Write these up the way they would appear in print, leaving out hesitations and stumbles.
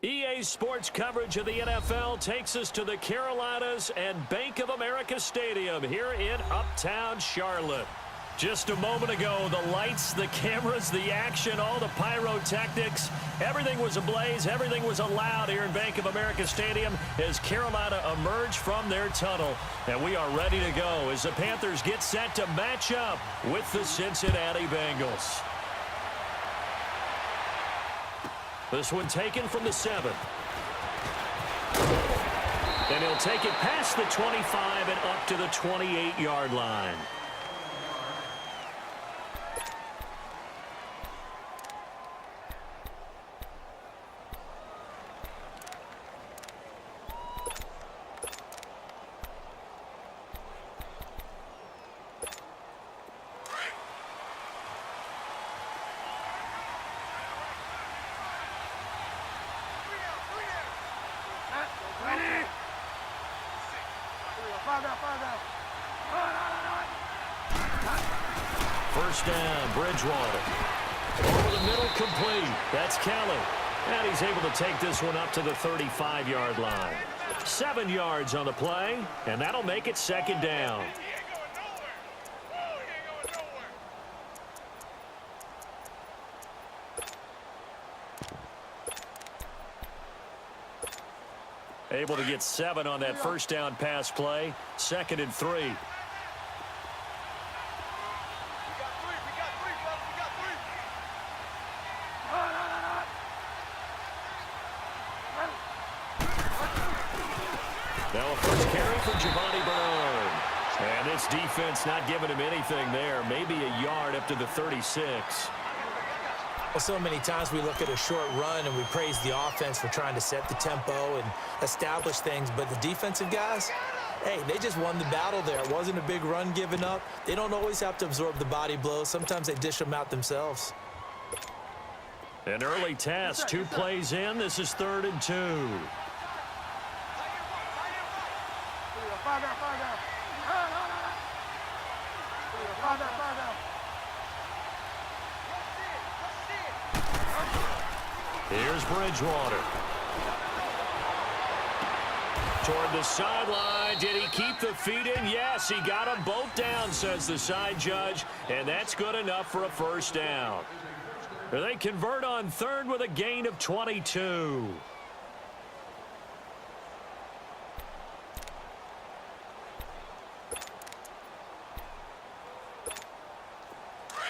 EA Sports coverage of the NFL takes us to the Carolinas and Bank of America Stadium here in Uptown Charlotte. Just a moment ago, the lights, the cameras, the action, all the pyrotechnics, everything was ablaze, everything was allowed here in Bank of America Stadium as Carolina emerged from their tunnel. And we are ready to go as the Panthers get set to match up with the Cincinnati Bengals. This one taken from the 7. And he'll take it past the 25 and up to the 28-yard line. First down, Bridgewater. Over the middle, complete. That's Kelly. And he's able to take this one up to the 35-yard line. 7 yards on the play, and that'll make it second down. Able to get 7 on that first down pass play. 2nd and 3. Now a first carry for Giovanni Bernard. And this defense not giving him anything there. Maybe a yard up to the 36. Well, so many times we look at a short run and we praise the offense for trying to set the tempo and establish things. But the defensive guys, hey, they just won the battle there. It wasn't a big run given up. They don't always have to absorb the body blows. Sometimes they dish them out themselves. An early test, 2 plays in. This is 3rd and 2. Here's Bridgewater. Toward the sideline. Did he keep the feet in? Yes, he got them both down, says the side judge. And that's good enough for a first down. They convert on 3rd with a gain of 22.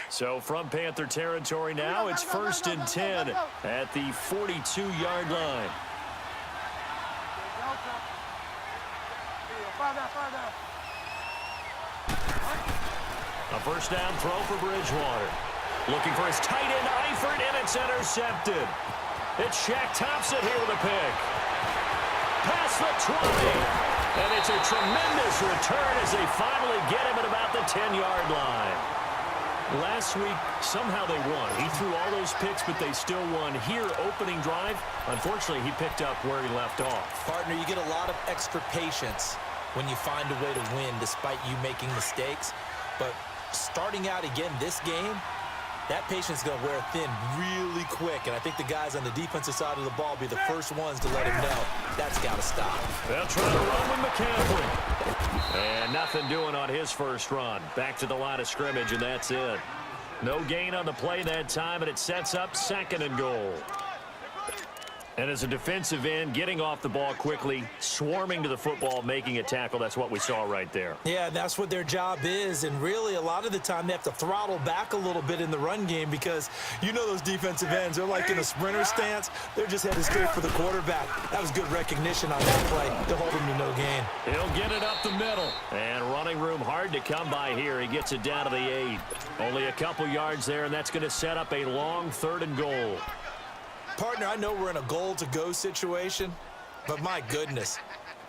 So from Panther territory now, it's 1st and 10 at the 42-yard line. A first down throw for Bridgewater. Looking for his tight end, Eifert, and it's intercepted. It's Shaq Thompson here with a pick. Past the 20. And it's a tremendous return as they finally get him at about the 10-yard line. Last week, somehow they won. He threw all those picks, but they still won. Here, opening drive, unfortunately, he picked up where he left off. Partner, you get a lot of extra patience when you find a way to win despite you making mistakes. But starting out again this game, that patience is going to wear thin really quick. And I think the guys on the defensive side of the ball be the first ones to let him know that's got to stop. They'll try to run with McCaffrey. And nothing doing on his first run. Back to the line of scrimmage, and that's it. No gain on the play that time, and it sets up 2nd and goal. And as a defensive end, getting off the ball quickly, swarming to the football, making a tackle, that's what we saw right there. Yeah, that's what their job is. And really, a lot of the time, they have to throttle back a little bit in the run game because you know those defensive ends, they're like in a sprinter stance. They're just headed straight for the quarterback. That was good recognition on that play to hold him to no gain. He'll get it up the middle. And running room hard to come by here. He gets it down to the 8. Only a couple yards there, and that's going to set up a long 3rd and goal. Partner, I know we're in a goal-to-go situation, but my goodness,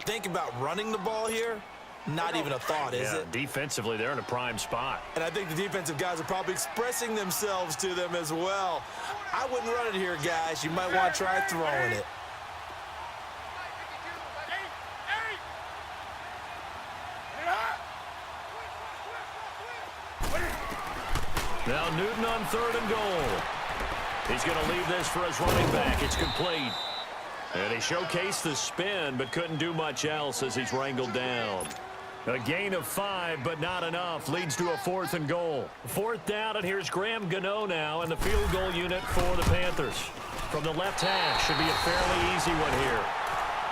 think about running the ball here. Not even a thought, is it? Defensively, they're in a prime spot. And I think the defensive guys are probably expressing themselves to them as well. I wouldn't run it here, guys. You might want to try throwing it. Now Newton on 3rd and goal. He's going to leave this for his running back. It's complete. And he showcased the spin, but couldn't do much else as he's wrangled down. A gain of 5, but not enough. Leads to a 4th and goal. 4th down, and here's Graham Gano now in the field goal unit for the Panthers. From the left hash, should be a fairly easy one here.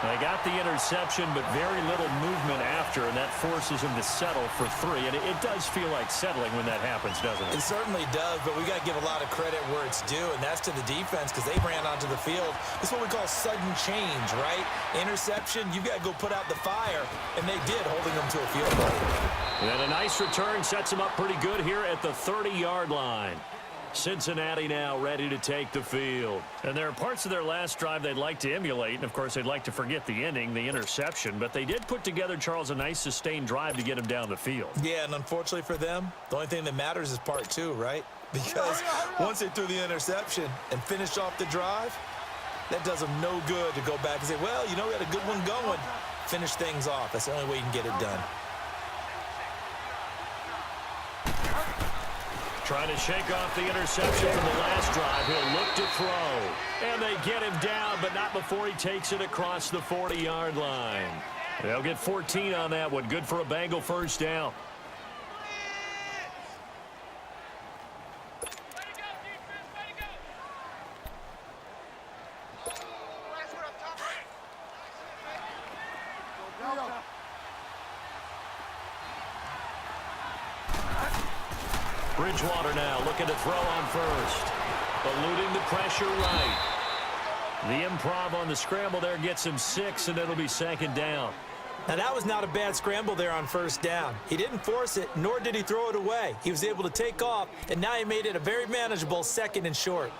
They got the interception, but very little movement after, and that forces him to settle for 3. And it does feel like settling when that happens, doesn't it? It certainly does, but we got to give a lot of credit where it's due, and that's to the defense because they ran onto the field. It's what we call sudden change, right? Interception, you got to go put out the fire, and they did, holding them to a field goal. And a nice return sets them up pretty good here at the 30-yard line. Cincinnati now ready to take the field. And there are parts of their last drive they'd like to emulate, and of course they'd like to forget the ending, the interception, but they did put together, Charles, a nice sustained drive to get him down the field. Yeah, and unfortunately for them, the only thing that matters is part 2, right? Because once they threw the interception and finished off the drive, that does them no good to go back and say, well, you know, we had a good one going. Finish things off. That's the only way you can get it done. Trying to shake off the interception from the last drive. He'll look to throw. And they get him down, but not before he takes it across the 40-yard line. They'll get 14 on that one. Good for a Bengal first down. Bridgewater now looking to throw on first. Eluding the pressure right. The improv on the scramble there gets him 6, and it'll be 2nd down. Now, that was not a bad scramble there on first down. He didn't force it, nor did he throw it away. He was able to take off, and now he made it a very manageable 2nd and short.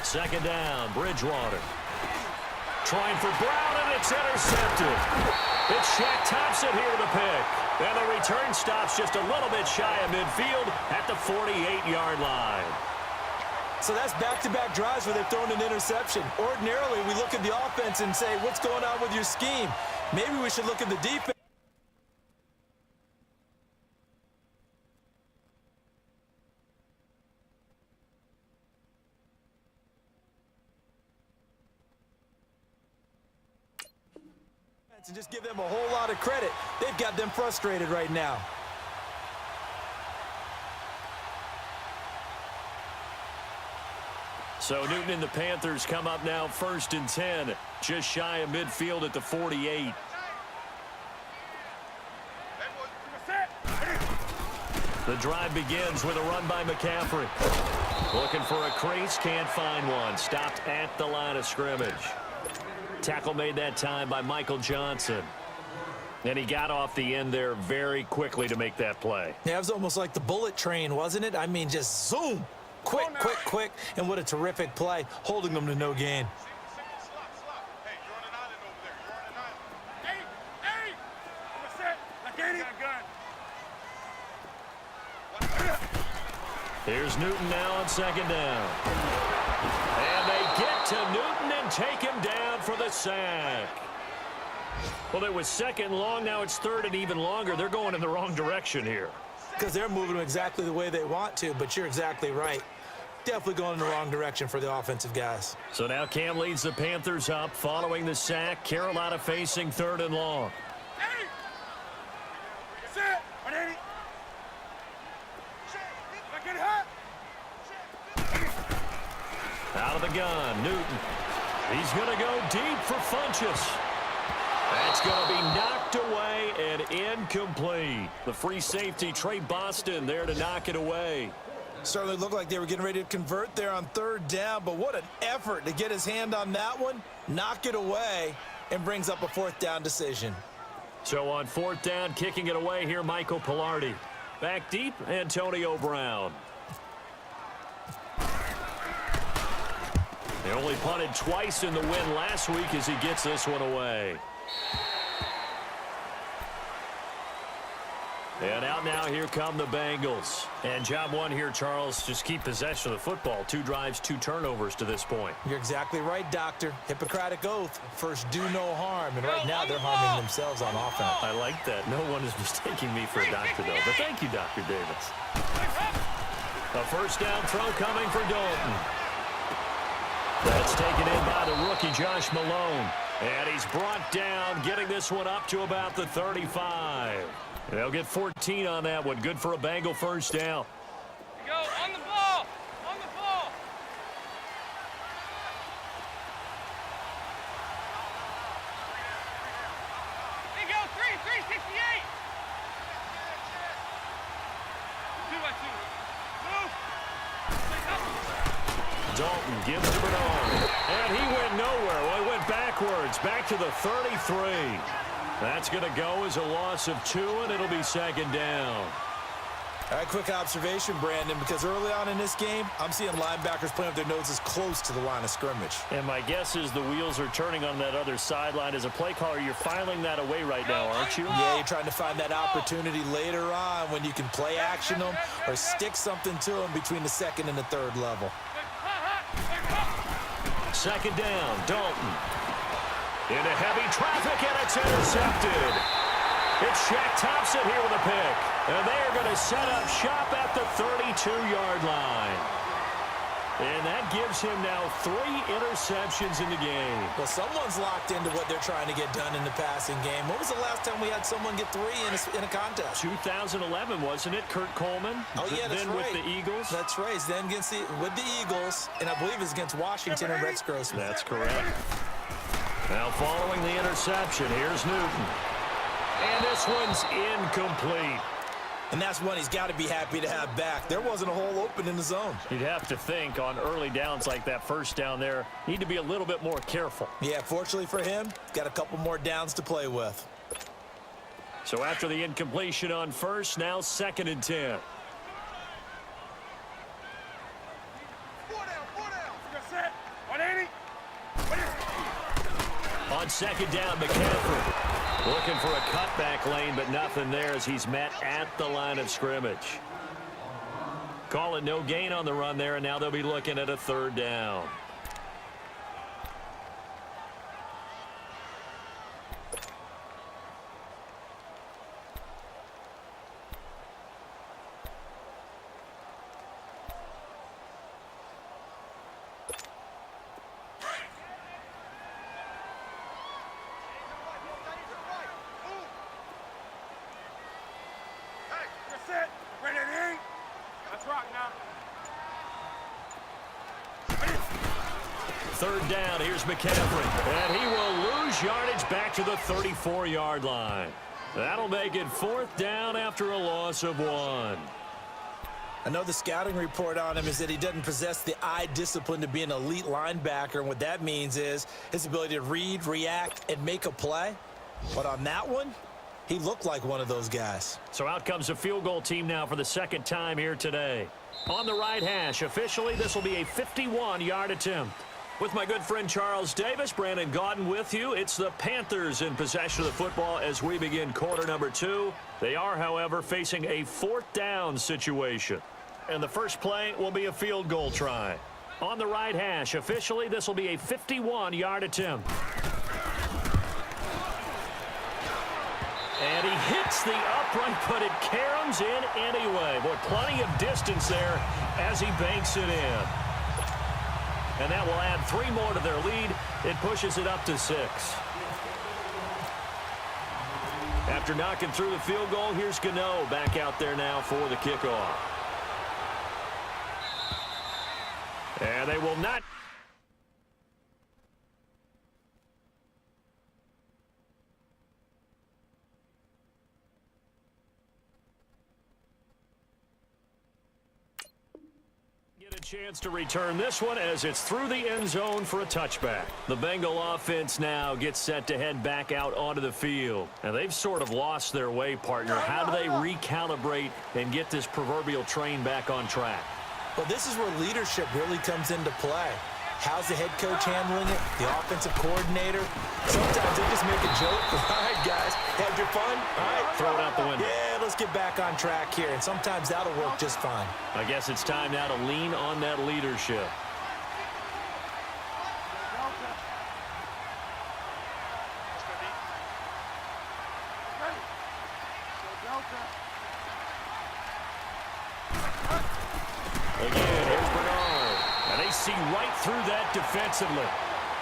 Second down, Bridgewater. Trying for Brown, and it's intercepted. It's Shaq Thompson here with a pick. And the return stops just a little bit shy of midfield at the 48-yard line. So that's back-to-back drives where they've thrown an interception. Ordinarily, we look at the offense and say, what's going on with your scheme? Maybe we should look at the defense. And just give them a whole lot of credit. They've got them frustrated right now. So Newton and the Panthers come up now 1st and 10, just shy of midfield at the 48. The drive begins with a run by McCaffrey. Looking for a crease, can't find one. Stopped at the line of scrimmage. Tackle made that time by Michael Johnson. And he got off the end there very quickly to make that play. Yeah, it was almost like the bullet train, wasn't it? I mean, just zoom. Quick, quick, quick. And what a terrific play, holding them to no gain. Here's Newton now on 2nd down. And they get to Newton and take him down for the sack. Well, it was 2nd long. Now it's 3rd and even longer. They're going in the wrong direction here. Because they're moving them exactly the way they want to, but you're exactly right. Definitely going in the wrong direction for the offensive guys. So now Cam leads the Panthers up following the sack. Carolina facing 3rd and long. Out of the gun, Newton. He's going to go deep for Funchess. That's going to be knocked away and incomplete. The free safety, Trey Boston, there to knock it away. Certainly looked like they were getting ready to convert there on 3rd down, but what an effort to get his hand on that one, knock it away, and brings up a 4th down decision. So on 4th down, kicking it away here, Michael Pilardi. Back deep, Antonio Brown. They only punted twice in the win last week as he gets this one away. And out now, here come the Bengals. And job one here, Charles, just keep possession of the football. 2 drives, 2 turnovers to this point. You're exactly right, Doctor. Hippocratic oath. First, do no harm. And right now, they're harming themselves on offense. I like that. No one is mistaking me for a doctor, though. But thank you, Dr. Davis. A first down throw coming for Dalton. That's taken in by the rookie, Josh Malone. And he's brought down, getting this one up to about the 35. They'll get 14 on that one. Good for a Bengal first down. Go on the ball. On the ball. There you go. 368. 2-by-2. Move. Dalton gives to Bernard. And he went nowhere. Well, he went backwards. Back to the 33. That's going to go as a loss of 2, and it'll be second down. All right, quick observation, Brandon, because early on in this game, I'm seeing linebackers playing with their noses close to the line of scrimmage. And my guess is the wheels are turning on that other sideline. As a play caller, you're filing that away right now, aren't you? Yeah, you're trying to find that opportunity later on when you can play action them or stick something to them between the second and the third level. Second down, Dalton. Into heavy traffic, and it's intercepted. It's Shaq Thompson here with a pick. And they're going to set up shop at the 32-yard line. And that gives him now 3 interceptions in the game. Well, someone's locked into what they're trying to get done in the passing game. When was the last time we had someone get 3 in a contest? 2011, wasn't it? Kurt Coleman. Oh, yeah, that's then right. with the Eagles. That's right. Then with the Eagles, and I believe it's against Washington and Rex Grossman. That's correct. Now following the interception, here's Newton. And this one's incomplete. And that's one he's got to be happy to have back. There wasn't a hole open in the zone. You'd have to think on early downs like that first down there, need to be a little bit more careful. Yeah, fortunately for him, got a couple more downs to play with. So after the incompletion on first, now 2nd and 10. 4 down. You're set. 180. On 2nd down, McCaffrey looking for a cutback lane, but nothing there as he's met at the line of scrimmage. Call it no gain on the run there, and now they'll be looking at a 3rd down. Set. Ready to eat. Let's rock now. 3rd down, here's McCaffrey. And he will lose yardage back to the 34-yard line. That'll make it 4th down after a loss of 1. I know the scouting report on him is that he doesn't possess the eye discipline to be an elite linebacker, and what that means is his ability to read, react, and make a play. But on that one, he looked like one of those guys. So out comes a field goal team now for the 2nd time here today. On the right hash, officially, this will be a 51-yard attempt. With my good friend Charles Davis, Brandon Gaudin with you. It's the Panthers in possession of the football as we begin quarter number 2. They are, however, facing a 4th down situation. And the first play will be a field goal try. On the right hash, officially, this will be a 51-yard attempt. And he hits the upright, but it caroms in anyway. Boy, plenty of distance there as he banks it in. And that will add 3 more to their lead. It pushes it up to 6. After knocking through the field goal, here's Gano back out there now for the kickoff. And they will not... a chance to return this one as it's through the end zone for a touchback. The Bengal offense now gets set to head back out onto the field. And they've sort of lost their way, partner. How do they recalibrate and get this proverbial train back on track? Well, this is where leadership really comes into play. How's the head coach handling it? The offensive coordinator? Sometimes they just make a joke. All right, guys, had your fun? All right, Throw it out the window. yeah, let's get back on track here, and sometimes that'll work just fine. I guess it's time now to lean on that leadership. Again, here's Bernard. And they see right through that defensively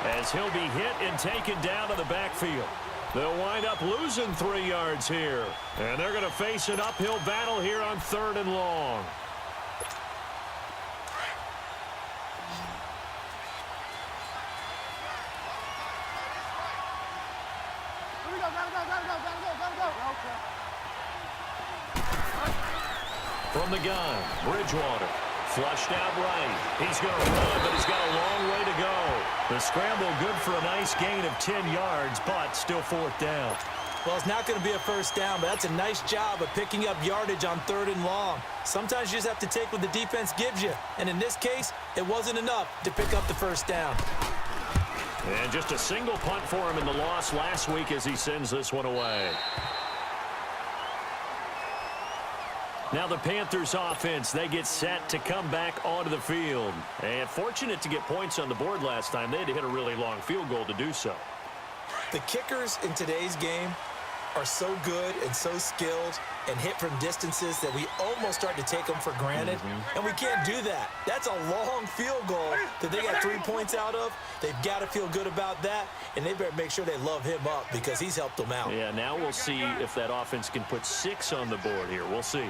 as he'll be hit and taken down to the backfield. They'll wind up losing 3 yards here. And they're going to face an uphill battle here on 3rd and long. From the gun, Bridgewater. Flushed out right. He's going to run, but he's got a long way to go. The scramble good for a nice gain of 10 yards, but still 4th down. Well, it's not going to be a first down, but that's a nice job of picking up yardage on 3rd and long. Sometimes you just have to take what the defense gives you, and in this case, it wasn't enough to pick up the first down. And just a single punt for him in the loss last week as he sends this one away. Now the Panthers offense, they get set to come back onto the field. And fortunate to get points on the board last time. They had to hit a really long field goal to do so. The kickers in today's game are so good and so skilled and hit from distances that we almost start to take them for granted. And we can't do that. That's a long field goal that they got 3 points out of. They've got to feel good about that, and they better make sure they love him up because he's helped them out. Yeah, now we'll see if that offense can put 6 on the board here. We'll see.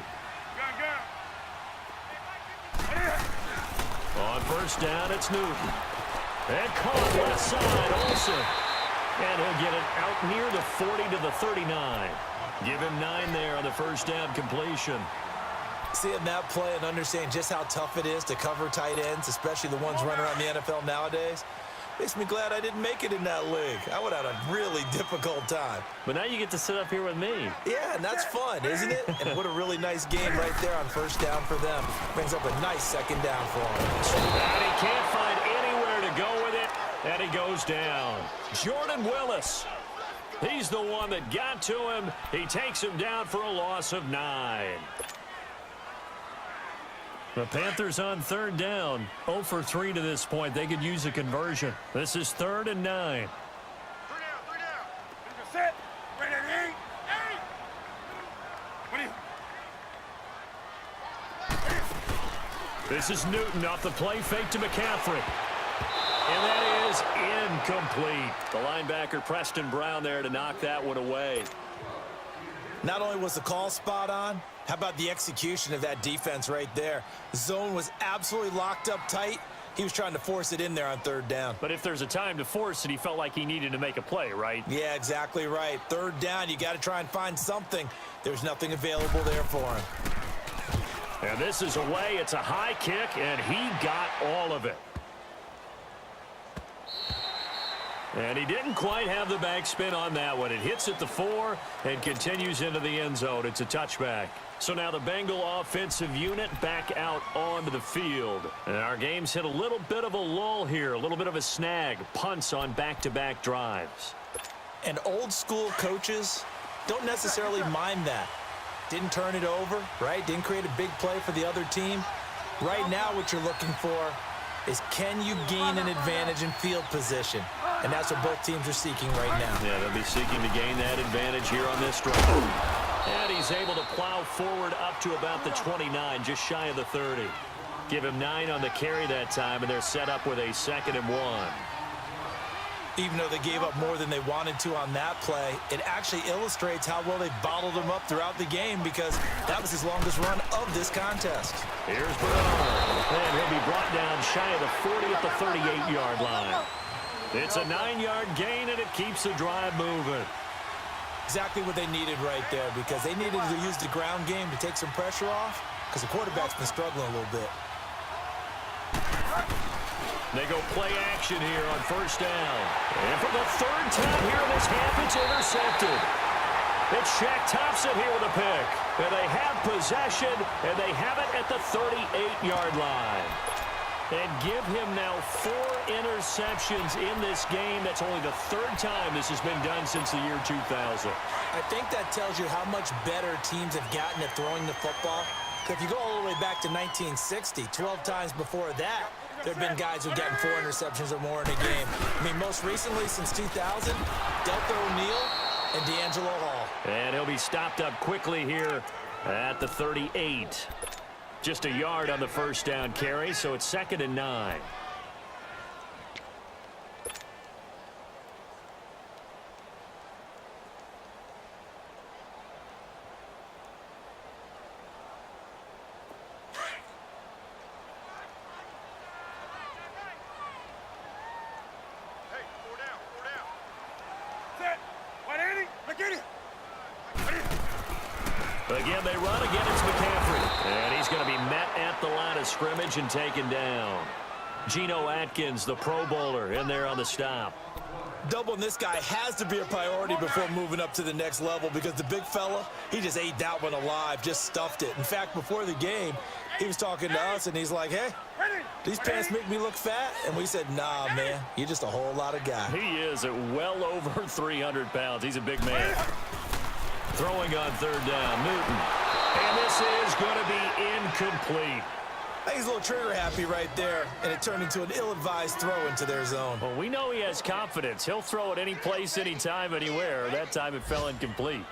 On first down, it's Newton. And caught left side, Olsen. And he'll get it out near the 40 to the 39. Give him 9 there on the first down completion. Seeing that play and understanding just how tough it is to cover tight ends, especially the ones running around the NFL nowadays, makes me glad I didn't make it in that league. I would have had a really difficult time. But now you get to sit up here with me. Yeah, and that's fun, isn't it? And what a really nice game right there on first down for them. Brings up a nice second down for them. And he can't find anywhere to go with it, and he goes down. Jordan Willis. He's the one that got to him. He takes him down for a loss of 9. The Panthers on 3rd down. 0 for 3 to this point. They could use a conversion. This is 3rd and 9. 3 down. Set. Ready to eat. This is Newton off the play fake to McCaffrey. And that is incomplete. The linebacker Preston Brown there to knock that one away. Not only was the call spot on, how about the execution of that defense right there? The zone was absolutely locked up tight. He was trying to force it in there on 3rd down. But if there's a time to force it, he felt like he needed to make a play, right? Yeah, exactly right. 3rd down, you got to try and find something. There's nothing available there for him. And this is away. It's a high kick, and he got all of it. And he didn't quite have the backspin on that one. It hits at the 4 and continues into the end zone. It's a touchback. So now the Bengal offensive unit back out onto the field. And our game's hit a little bit of a lull here, a little bit of a snag. Punts on back-to-back drives. And old school coaches don't necessarily mind that. Didn't turn it over, right? Didn't create a big play for the other team. Right now what you're looking for is can you gain an advantage in field position? And that's what both teams are seeking right now. Yeah, they'll be seeking to gain that advantage here on this drive. And he's able to plow forward up to about the 29, just shy of the 30. Give him 9 on the carry that time, and they're set up with a 2nd and 1. Even though they gave up more than they wanted to on that play, it actually illustrates how well they bottled him up throughout the game because that was his longest run of this contest. Here's Bernard, and he'll be brought down shy of the 40 at the 38-yard line. It's a 9-yard gain, and it keeps the drive moving. Exactly what they needed right there because they needed to use the ground game to take some pressure off because the quarterback's been struggling a little bit. They go play action here on first down. And for the 3rd time here in this half, it's intercepted. It's Shaq Thompson here with a pick. And they have possession, and they have it at the 38-yard line. And give him now 4 interceptions in this game. That's only the 3rd time this has been done since the year 2000. I think that tells you how much better teams have gotten at throwing the football. If you go all the way back to 1960, 12 times before that, there have been guys who've gotten 4 interceptions or more in a game. I mean, most recently, since 2000, Delta O'Neal and D'Angelo Hall. And he'll be stopped up quickly here at the 38. Just a yard on the first down carry, so it's 2nd and 9. Again, they run. Again, it's McCaffrey. And he's going to be met at the line of scrimmage and taken down. Geno Atkins, the Pro Bowler, in there on the stop. Doubling this guy has to be a priority before moving up to the next level because the big fella, he just ate that one alive, just stuffed it. In fact, before the game, he was talking to us, and he's like, hey, these pants make me look fat? And we said, nah, man, you're just a whole lot of guy. He is at well over 300 pounds. He's a big man. Throwing on 3rd down, Newton. And this is going to be incomplete. I think he's a little trigger happy right there, and it turned into an ill-advised throw into their zone. Well, we know he has confidence. He'll throw it any place, anytime, anywhere. That time it fell incomplete.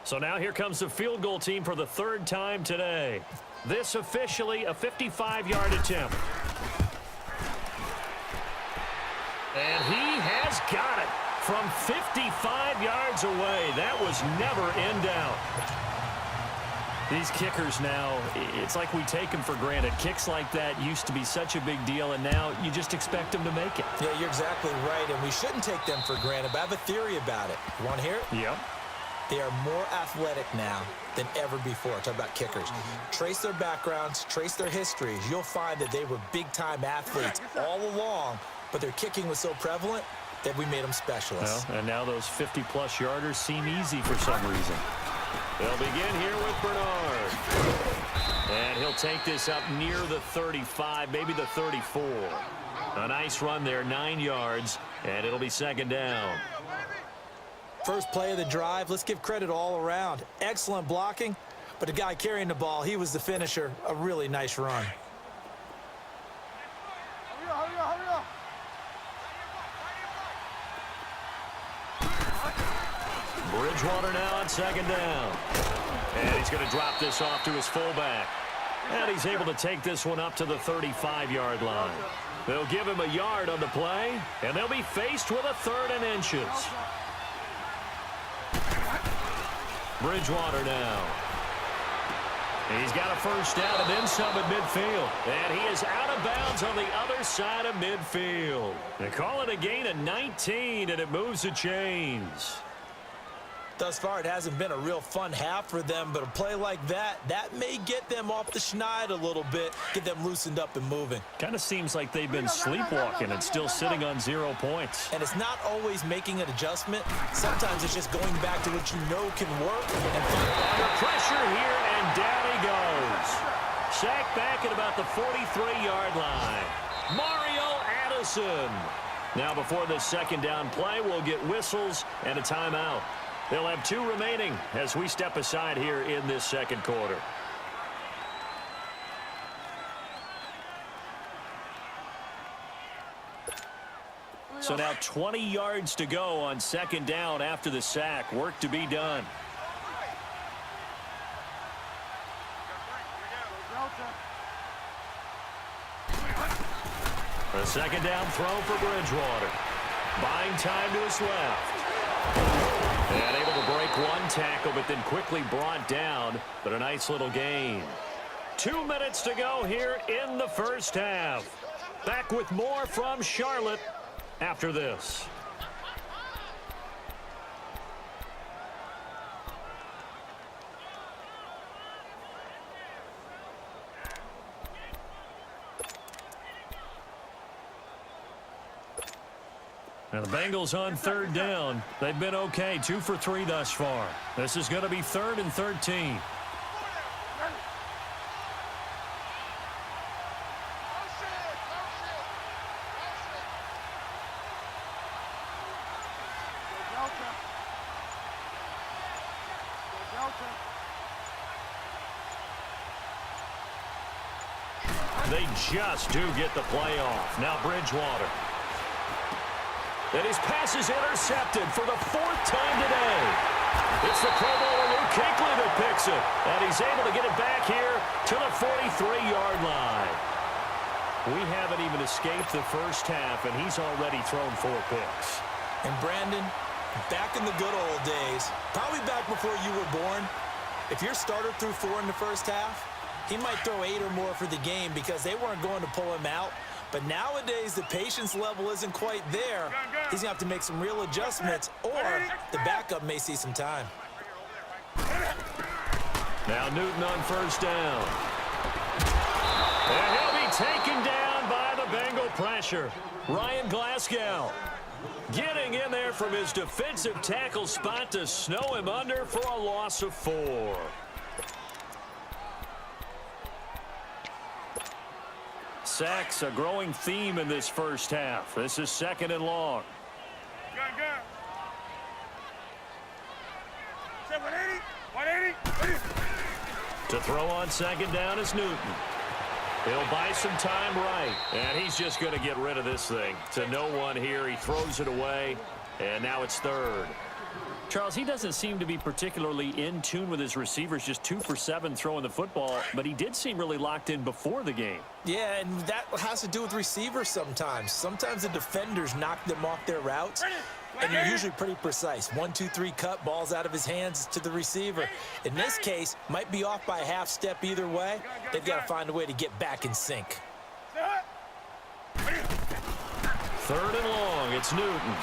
So now here comes the field goal team for the 3rd time today. This officially a 55-yard attempt. And he has got it from 55 yards away. That was never in doubt. These kickers now, it's like we take them for granted. Kicks like that used to be such a big deal, and now you just expect them to make it. Yeah, you're exactly right, and we shouldn't take them for granted, but I have a theory about it. You want to hear it? Yep. They are more athletic now than ever before. Talk about kickers. Trace their backgrounds, trace their histories. You'll find that they were big-time athletes all along, but their kicking was so prevalent that we made them specialists. Well, and now those 50-plus yarders seem easy for some reason. They'll begin here with Bernard. And he'll take this up near the 35, maybe the 34. A nice run there, 9 yards, and it'll be 2nd down. First play of the drive, let's give credit all around. Excellent blocking, but the guy carrying the ball, he was the finisher. A really nice run. Bridgewater now on 2nd down. And he's going to drop this off to his fullback. And he's able to take this one up to the 35-yard line. They'll give him a yard on the play, and they'll be faced with a 3rd and inches. Bridgewater now. He's got a first down and then some at midfield. And he is out of bounds on the other side of midfield. They call it a gain of 19, and it moves the chains. Thus far, it hasn't been a real fun half for them, but a play like that may get them off the schneid a little bit, get them loosened up and moving. Kind of seems like they've been sleepwalking and still sitting on 0 points. And it's not always making an adjustment. Sometimes it's just going back to what you know can work. And under pressure here, and down he goes. Sacked back at about the 43-yard line. Mario Addison. Now before this 2nd down play, we'll get whistles and a timeout. They'll have 2 remaining as we step aside here in this 2nd quarter. So now 20 yards to go on 2nd down after the sack. Work to be done. A 2nd down throw for Bridgewater. Buying time to his left. And able to break one tackle, but then quickly brought down. But a nice little gain. 2 minutes to go here in the first half. Back with more from Charlotte after this. And the Bengals on third down. They've been okay, 2 for 3 thus far. This is going to be 3rd and 13. They just do get the play off. Now Bridgewater. And his pass is intercepted for the 4th time today. It's the Pro Bowler Luke Kuechly that picks it. And he's able to get it back here to the 43-yard line. We haven't even escaped the first half, and he's already thrown 4 picks. And Brandon, back in the good old days, probably back before you were born, if your starter threw 4 in the first half, he might throw 8 or more for the game because they weren't going to pull him out. But nowadays, the patience level isn't quite there. He's going to have to make some real adjustments, or the backup may see some time. Now Newton on first down. And he'll be taken down by the Bengal pressure. Ryan Glasgow getting in there from his defensive tackle spot to snow him under for a loss of 4. Sacks, a growing theme in this first half. This is 2nd and long. Say 180, 180. To throw on 2nd down is Newton. He'll buy some time right. And he's just going to get rid of this thing. To no one here. He throws it away. And now it's 3rd. Charles, he doesn't seem to be particularly in tune with his receivers, just 2 for 7 throwing the football, but he did seem really locked in before the game. Yeah, and that has to do with receivers sometimes. Sometimes the defenders knock them off their routes, and they're usually pretty precise. 1, 2, 3 cut, balls out of his hands to the receiver. In this case, might be off by a half step either way. They've got to find a way to get back in sync. 3rd and long, it's Newton.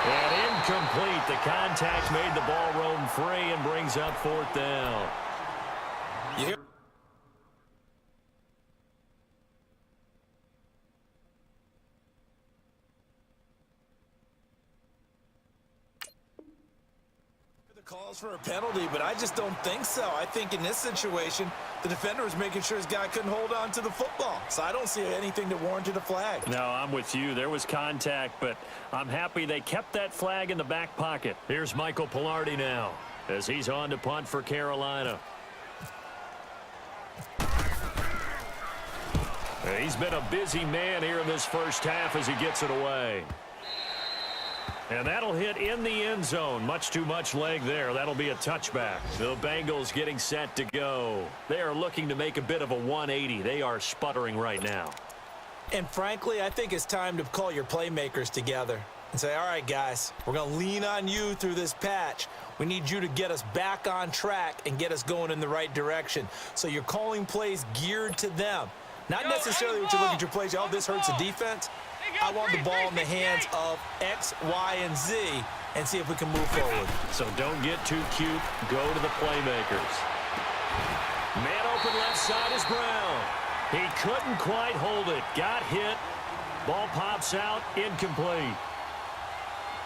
And incomplete. The contact made the ball roam free and brings up 4th down. You hear the calls for a penalty, but I just don't think so. I think in this situation, the defender was making sure his guy couldn't hold on to the football. So I don't see anything that warranted a flag. No, I'm with you. There was contact, but I'm happy they kept that flag in the back pocket. Here's Michael Pilardi now as he's on to punt for Carolina. He's been a busy man here in this first half as he gets it away. And that'll hit in the end zone. Much too much leg there. That'll be a touchback. The Bengals getting set to go. They are looking to make a bit of a 180. They are sputtering right now. And frankly, I think it's time to call your playmakers together and say, all right, guys, we're going to lean on you through this patch. We need you to get us back on track and get us going in the right direction. So you're calling plays geared to them. Not necessarily what you look at your plays, oh, this hurts the defense. I want the ball in the hands of X, Y, and Z and see if we can move forward. So don't get too cute. Go to the playmakers. Man open left side is Brown. He couldn't quite hold it. Got hit. Ball pops out. Incomplete.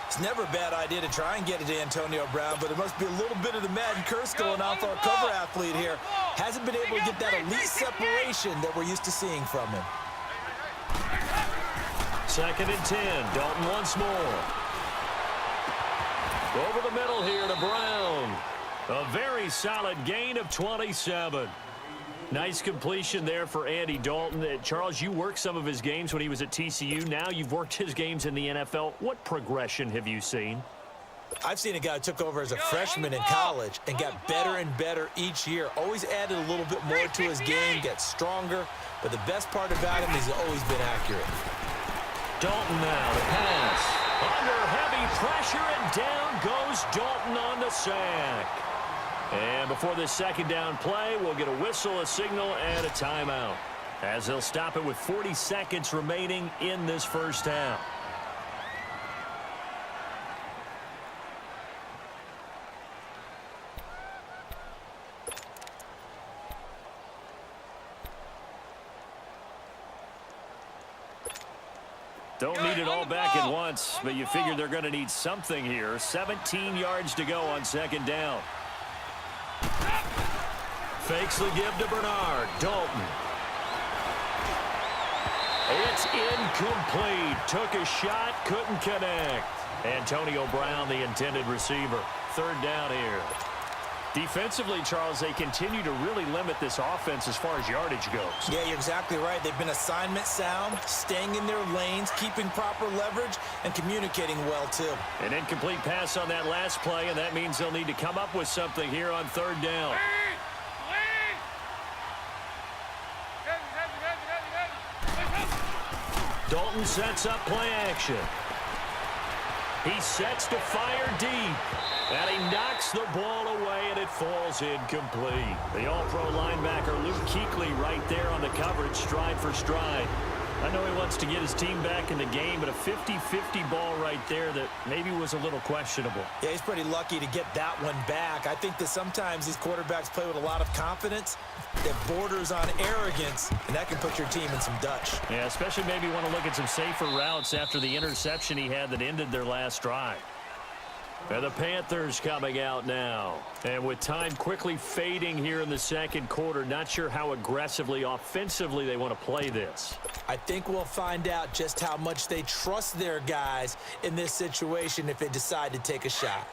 It's never a bad idea to try and get it to Antonio Brown, but there must be a little bit of the Madden curse going on for our cover athlete here. Hasn't been able to get that elite separation that we're used to seeing from him. 2nd and 10. Dalton once more. Over the middle here to Brown. A very solid gain of 27. Nice completion there for Andy Dalton. Charles, you worked some of his games when he was at TCU. Now you've worked his games in the NFL. What progression have you seen? I've seen a guy who took over as a freshman in college and got better and better each year. Always added a little bit more to his game, gets stronger. But the best part about him is he's always been accurate. Dalton now, the pass. Under heavy pressure, and down goes Dalton on the sack. And before this 2nd down play, we'll get a whistle, a signal, and a timeout, as they'll stop it with 40 seconds remaining in this first half. Don't need it all back at once, but you figure they're going to need something here. 17 yards to go on second down. Fakes the give to Bernard. Dalton. It's incomplete. Took a shot, couldn't connect. Antonio Brown, the intended receiver. Third down here. Defensively, Charles, they continue to really limit this offense as far as yardage goes. Yeah, you're exactly right. They've been assignment sound, staying in their lanes, keeping proper leverage, and communicating well, too. An incomplete pass on that last play, and that means they'll need to come up with something here on third down. Dalton sets up play action. He sets to fire deep. And he knocks the ball away, and it falls incomplete. The all-pro linebacker Luke Kuechly right there on the coverage, stride for stride. I know he wants to get his team back in the game, but a 50-50 ball right there that maybe was a little questionable. Yeah, he's pretty lucky to get that one back. I think that sometimes these quarterbacks play with a lot of confidence that borders on arrogance, and that can put your team in some Dutch. Yeah, especially maybe want to look at some safer routes after the interception he had that ended their last drive. And the Panthers coming out now. And with time quickly fading here in the second quarter, not sure how aggressively, offensively they want to play this. I think we'll find out just how much they trust their guys in this situation if they decide to take a shot.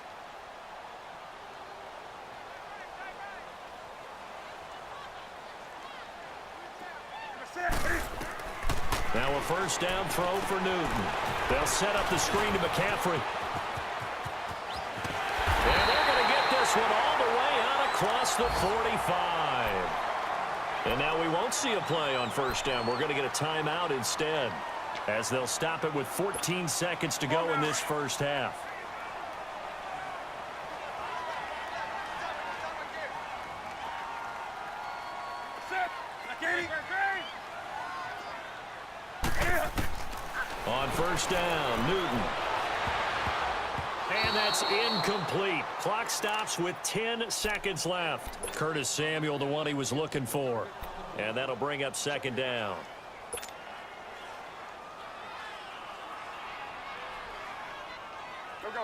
Now a first down throw for Newton. They'll set up the screen to McCaffrey. And they're going to get this one all the way out across the 45. And now we won't see a play on first down. We're going to get a timeout instead, as they'll stop it with 14 seconds to go in this first half. On first down, Newton. And that's incomplete. Clock stops with 10 seconds left. Curtis Samuel, the one he was looking for. And that'll bring up second down.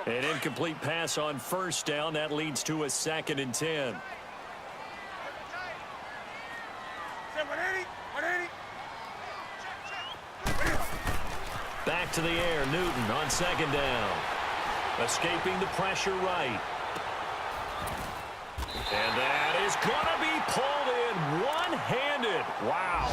An incomplete pass on first down. That leads to a 2nd and 10. Back to the air, Newton on second down. Escaping the pressure right. And that is going to be pulled in one-handed. Wow.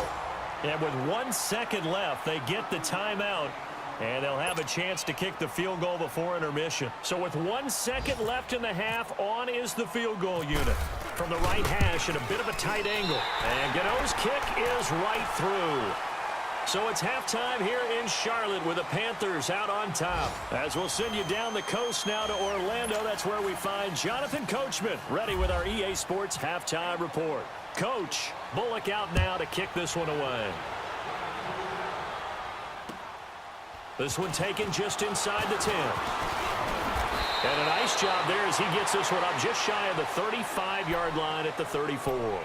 And with 1 second left, they get the timeout. And they'll have a chance to kick the field goal before intermission. So with 1 second left in the half, on is the field goal unit. From the right hash at a bit of a tight angle. And Gano's kick is right through. So it's halftime here in Charlotte with the Panthers out on top. As we'll send you down the coast now to Orlando, that's where we find Jonathan Coachman ready with our EA Sports halftime report. Coach, Bullock out now to kick this one away. This one taken just inside the 10. And a nice job there as he gets this one up just shy of the 35-yard line at the 34.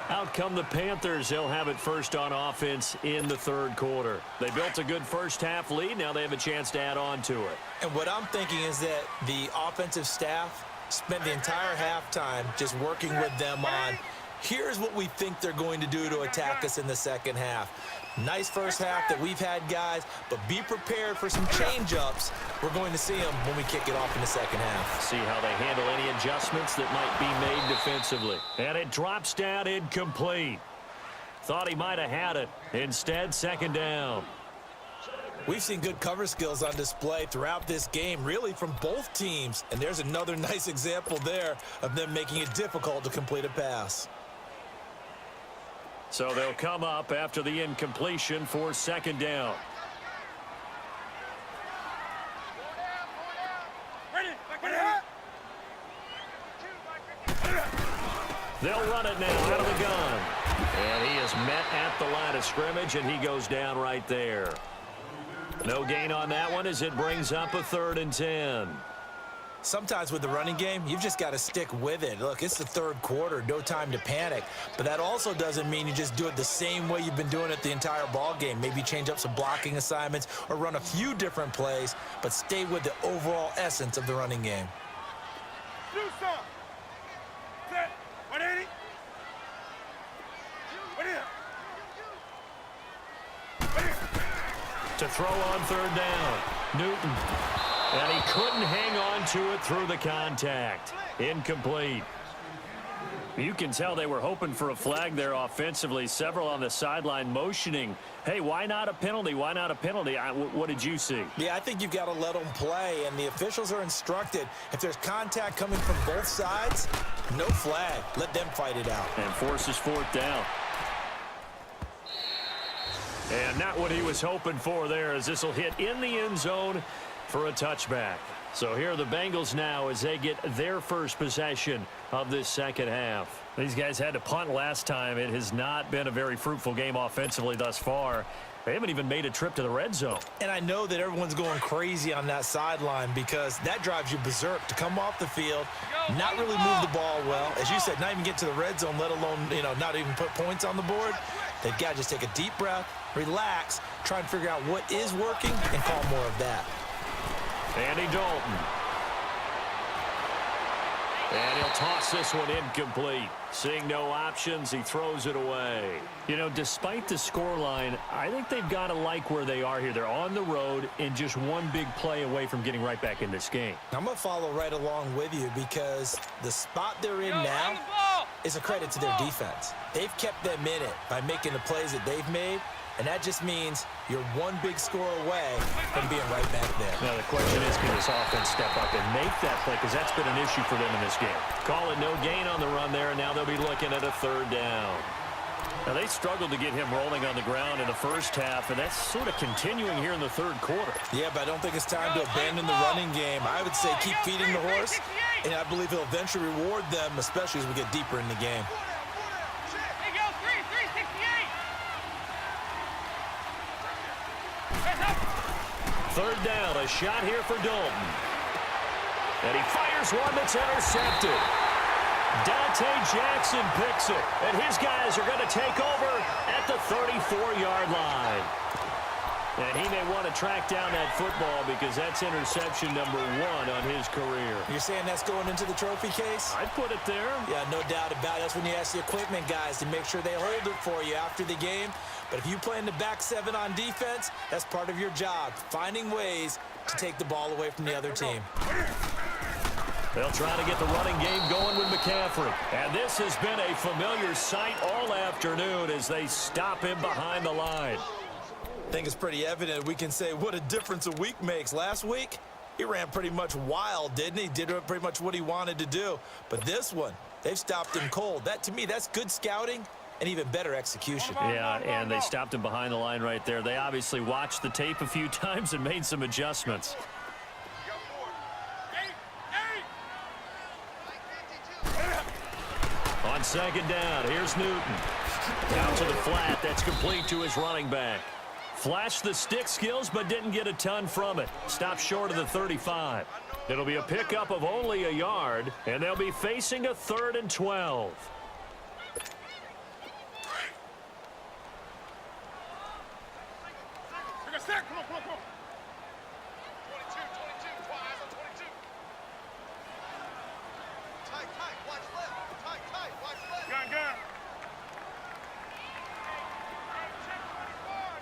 Out come the Panthers. They'll have it first on offense in the third quarter. They built a good first-half lead. Now they have a chance to add on to it. And what I'm thinking is that the offensive staff spent the entire halftime just working with them on, here's what we think they're going to do to attack us in the second half. Nice first half that we've had, guys, but be prepared for some change-ups. We're going to see them when we kick it off in the second half. See how they handle any adjustments that might be made defensively. And it drops down incomplete. Thought he might have had it. Instead, second down. We've seen good cover skills on display throughout this game, really from both teams. And there's another nice example there of them making it difficult to complete a pass. So they'll come up after the incompletion for second down. They'll run it now out of the gun. And he is met at the line of scrimmage, and he goes down right there. No gain on that one as it brings up a 3rd and 10. Sometimes with the running game, you've just got to stick with it. Look, it's the third quarter, no time to panic. But that also doesn't mean you just do it the same way you've been doing it the entire ball game. Maybe change up some blocking assignments or run a few different plays, but stay with the overall essence of the running game. Do some. Set. 180. Right here. Right here. To throw on third down, Newton. And he couldn't hang on to it through the contact. Incomplete. You can tell they were hoping for a flag there offensively. Several on the sideline motioning, hey, why not a penalty? Why not a penalty? What did you see? Yeah, I think you've got to let them play, and the officials are instructed. If there's contact coming from both sides, no flag. Let them fight it out. And forces fourth down. And not what he was hoping for there, as this will hit in the end zone for a touchback. So here are the Bengals now as they get their first possession of this second half. These guys had to punt last time. It has not been a very fruitful game offensively thus far. They haven't even made a trip to the red zone. And I know that everyone's going crazy on that sideline because that drives you berserk to come off the field, not really move the ball well. As you said, not even get to the red zone, let alone, not even put points on the board. They've got to just take a deep breath, relax, try and figure out what is working and call more of that. Andy Dalton. And he'll toss this one incomplete. Seeing no options, he throws it away. Despite the scoreline, I think they've got to like where they are here. They're on the road and just one big play away from getting right back in this game. I'm going to follow right along with you because the spot they're in now is a credit to their defense. They've kept them in it by making the plays that they've made. And that just means you're one big score away from being right back there. Now the question is, can this offense step up and make that play? Because that's been an issue for them in this game. Call it no gain on the run there, and now they'll be looking at a third down. Now they struggled to get him rolling on the ground in the first half, and that's sort of continuing here in the third quarter. Yeah, but I don't think it's time to abandon the running game. I would say keep feeding the horse, and I believe he'll eventually reward them, especially as we get deeper in the game. Third down, a shot here for Dalton. And he fires one that's intercepted. Dante Jackson picks it, and his guys are going to take over at the 34-yard line. And he may want to track down that football because that's interception number 1 on his career. You're saying that's going into the trophy case? I'd put it there. Yeah, no doubt about it. That's when you ask the equipment guys to make sure they hold it for you after the game. But if you play in the back 7 on defense, that's part of your job, finding ways to take the ball away from the other team. They'll try to get the running game going with McCaffrey. And this has been a familiar sight all afternoon as they stop him behind the line. I think it's pretty evident. We can say what a difference a week makes. Last week, he ran pretty much wild, didn't he? Did pretty much what he wanted to do. But this one, they've stopped him cold. That, to me, that's good scouting and even better execution. Yeah, and they stopped him behind the line right there. They obviously watched the tape a few times and made some adjustments. On second down, here's Newton. Down to the flat. That's complete to his running back. Flashed the stick skills, but didn't get a ton from it. Stopped short of the 35. It'll be a pickup of only a yard, and they'll be facing a 3rd and 12. Come on, come on, come on. 22, eyes on 22. Tight, watch left. Tight, watch left. Gun.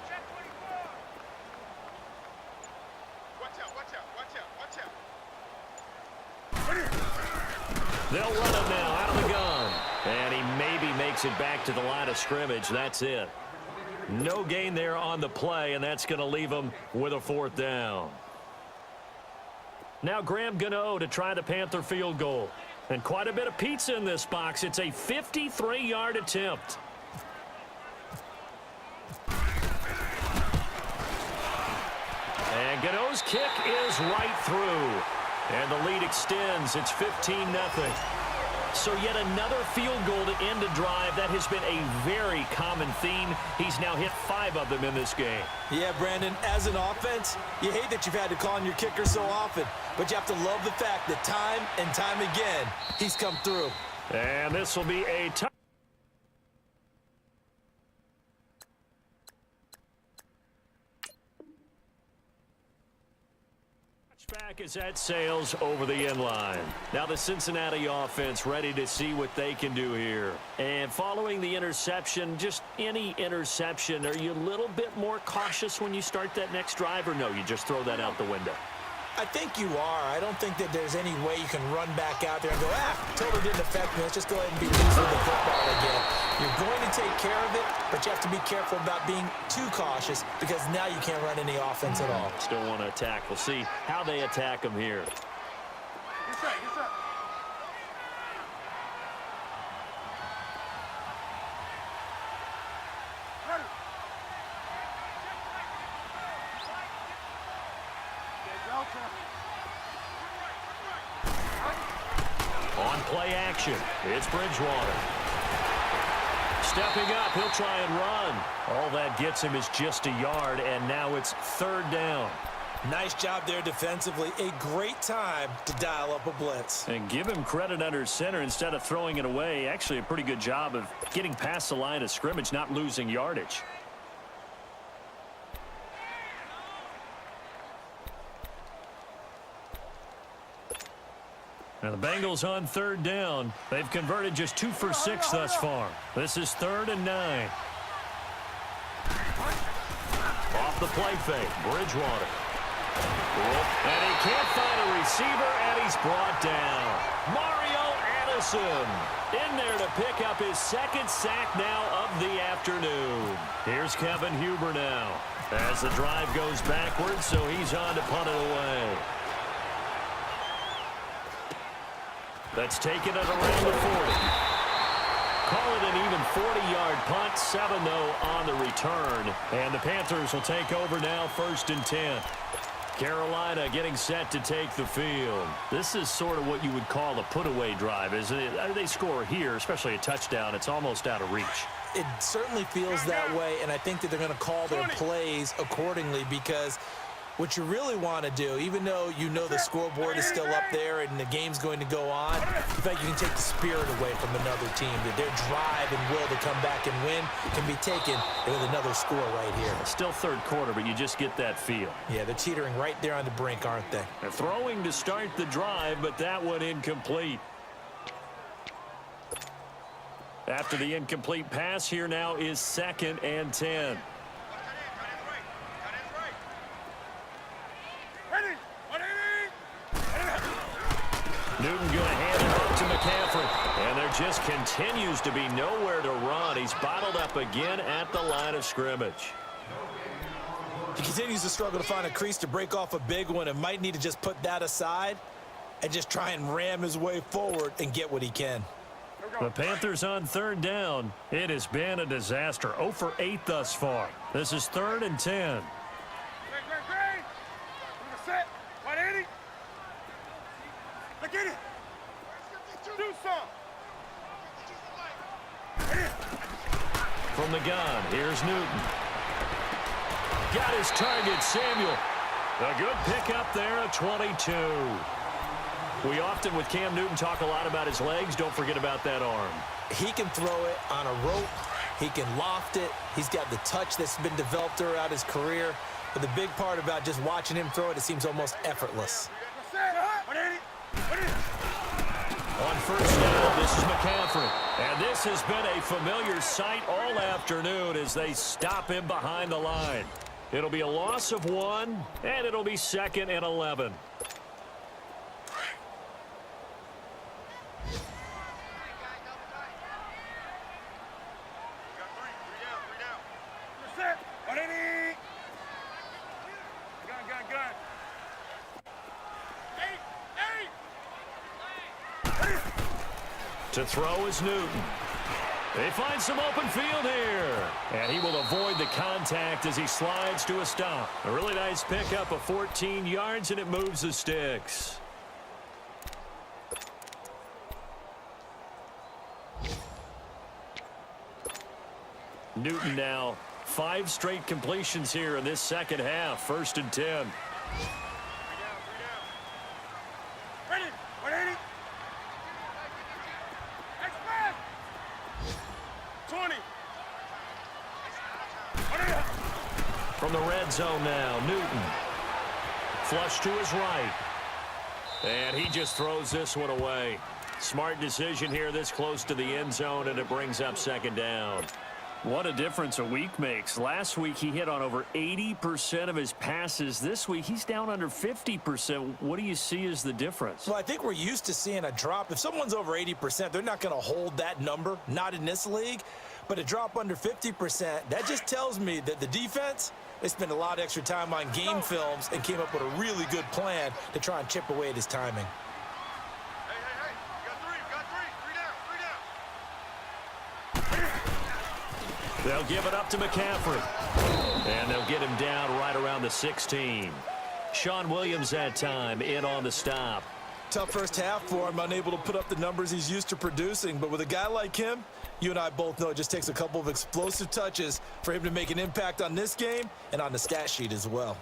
Check 24. Watch out. They'll run him now out of the gun. And he maybe makes it back to the line of scrimmage. That's it. No gain there on the play, and that's going to leave him with a 4th down. Now Graham Gano to try the Panther field goal. And quite a bit of pizza in this box. It's a 53-yard attempt. And Gano's kick is right through. And the lead extends. It's 15-0. So yet another field goal to end a drive. That has been a very common theme. He's now hit 5 of them in this game. Yeah, Brandon, as an offense, you hate that you've had to call on your kicker so often, but you have to love the fact that time and time again, he's come through. And this will be a touchback. As that sails over the end line. Now the Cincinnati offense ready to see what they can do here. And following the interception, just any interception, are you a little bit more cautious when you start that next drive, or no, you just throw that out the window? I think you are. I don't think that there's any way you can run back out there and go, totally didn't affect me. Let's just go ahead and be loose with the football again. You're going to take care of it, but you have to be careful about being too cautious because now you can't run any offense at all. Still want to attack. We'll see how they attack them here. Yes, sir. Yes, sir. On play action, it's Bridgewater. Stepping up, he'll try and run. All that gets him is just a yard, and now it's 3rd down. Nice job there defensively. A great time to dial up a blitz. And give him credit under center instead of throwing it away. Actually, a pretty good job of getting past the line of scrimmage, not losing yardage. Now the Bengals on 3rd down. They've converted just 2 for 6 thus far. This is 3rd and 9. Off the play fake, Bridgewater. And he can't find a receiver, and he's brought down. Mario Addison in there to pick up his 2nd sack now of the afternoon. Here's Kevin Huber now as the drive goes backwards, so he's on to punt it away. That's taken at around the 40. Call it an even 40-yard punt, 7-0 on the return. And the Panthers will take over now, 1st and 10. Carolina getting set to take the field. This is sort of what you would call a put-away drive, isn't it? They score here, especially a touchdown. It's almost out of reach. It certainly feels that way, and I think that they're going to call their plays accordingly because what you really want to do, even though you know the scoreboard is still up there and the game's going to go on, in fact, you can take the spirit away from another team. That their drive and will to come back and win can be taken with another score right here. It's still 3rd quarter, but you just get that feel. Yeah, they're teetering right there on the brink, aren't they? They're throwing to start the drive, but that one incomplete. After the incomplete pass, here now is 2nd and 10. Newton going to hand it off to McCaffrey. And there just continues to be nowhere to run. He's bottled up again at the line of scrimmage. He continues to struggle to find a crease to break off a big one and might need to just put that aside and just try and ram his way forward and get what he can. The Panthers on 3rd down. It has been a disaster. 0 for 8 thus far. This is 3rd and 10. Get it. Do some. From the gun, here's Newton. Got his target, Samuel. A good pickup there at 22. We often, with Cam Newton, talk a lot about his legs. Don't forget about that arm. He can throw it on a rope. He can loft it. He's got the touch that's been developed throughout his career. But the big part about just watching him throw it, it seems almost effortless. On 1st down, this is McCaffrey. And this has been a familiar sight all afternoon as they stop him behind the line. It'll be a loss of 1, and it'll be 2nd and 11. To throw is Newton. They find some open field here. And he will avoid the contact as he slides to a stop. A really nice pickup of 14 yards, and it moves the sticks. Newton now 5 straight completions here in this second half. 1st and 10. 3 down. Ready. 180. Expand. 20. From the red zone now, Newton. Flush to his right. And he just throws this one away. Smart decision here this close to the end zone, and it brings up 2nd down. What a difference a week makes. Last week he hit on over 80% of his passes. This week he's down under 50%. What do you see as the difference? Well, I think we're used to seeing a drop. If someone's over 80%, they're not going to hold that number, not in this league. But a drop under 50%, that just tells me that the defense, they spent a lot of extra time on game films and came up with a really good plan to try and chip away at his timing. Hey. You got 3 down. They'll give it up to McCaffrey. And they'll get him down right around the 16. Sean Williams that time in on the stop. Tough first half for him, unable to put up the numbers he's used to producing. But with a guy like him, you and I both know it just takes a couple of explosive touches for him to make an impact on this game and on the stat sheet as well.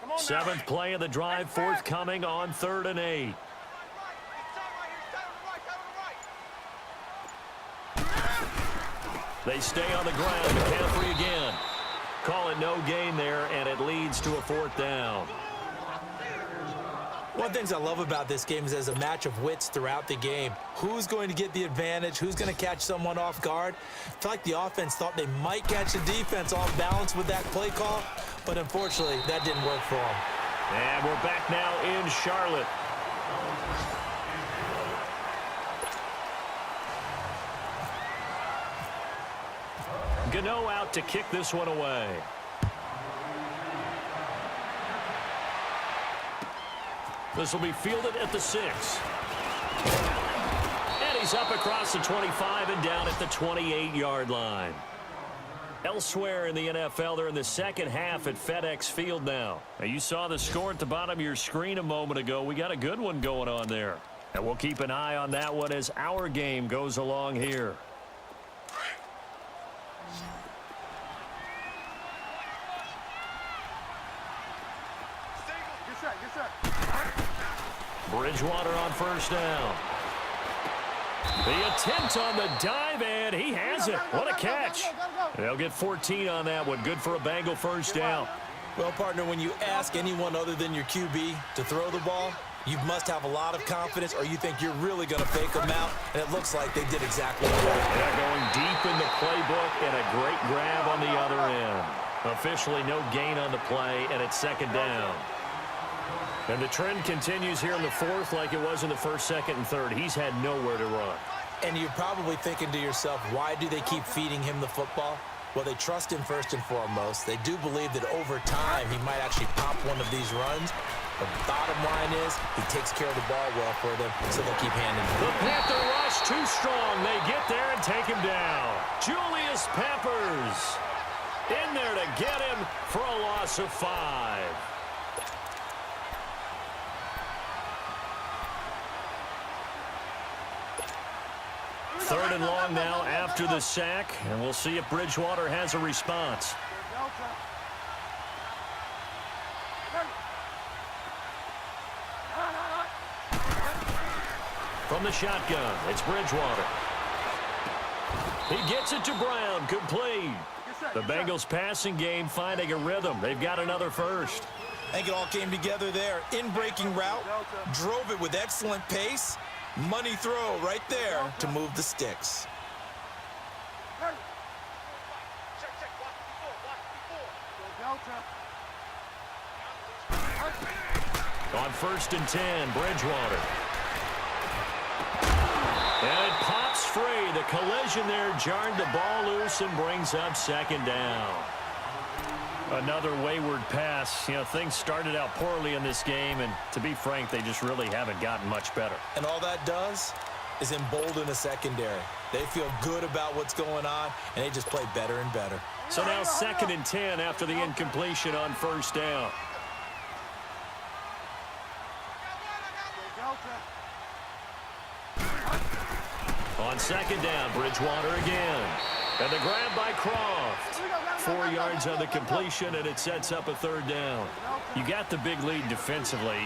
Come on now. 7th play of the drive forthcoming on 3rd and 8. They stay on the ground. McCaffrey again. Call it no gain there, and it leads to a 4th down. One of the things I love about this game is there's a match of wits throughout the game. Who's going to get the advantage? Who's going to catch someone off guard? I feel like the offense thought they might catch the defense off balance with that play call, but unfortunately, that didn't work for them. And we're back now in Charlotte. Gano out to kick this one away. This will be fielded at the 6. And he's up across the 25 and down at the 28-yard line. Elsewhere in the NFL, they're in the second half at FedEx Field now. Now, you saw the score at the bottom of your screen a moment ago. We got a good one going on there. And we'll keep an eye on that one as our game goes along here. Get set. Bridgewater on 1st down. The attempt on the dive, and he has it. What a catch. They'll get 14 on that one. Good for a Bengal 1st down. Well, partner, when you ask anyone other than your QB to throw the ball, you must have a lot of confidence, or you think you're really going to fake them out, and it looks like they did exactly that. They're going deep in the playbook, and a great grab on the other end. Officially no gain on the play, and it's 2nd down. And the trend continues here in the 4th like it was in the 1st, 2nd, and 3rd. He's had nowhere to run. And you're probably thinking to yourself, why do they keep feeding him the football? Well, they trust him first and foremost. They do believe that over time he might actually pop one of these runs. The bottom line is he takes care of the ball well for them, so they'll keep handing it. The Panther rush too strong. They get there and take him down. Julius Peppers in there to get him for a loss of 5. 3rd and long now after the sack, and we'll see if Bridgewater has a response. From the shotgun, it's Bridgewater. He gets it to Brown, complete. The Bengals passing game finding a rhythm. They've got another 1st. I think it all came together there. In-breaking route, drove it with excellent pace. Money throw right there to move the sticks. On 1st and 10, Bridgewater. And it pops free. The collision there jarred the ball loose and brings up 2nd down. Another wayward pass. You know, things started out poorly in this game, and to be frank, they just really haven't gotten much better. And all that does is embolden the secondary. They feel good about what's going on, and they just play better and better. So now 2nd and 10 after the incompletion on 1st down. second down, Bridgewater again. And the grab by Croft. 4 yards on the completion, and it sets up a third down. You got the big lead defensively.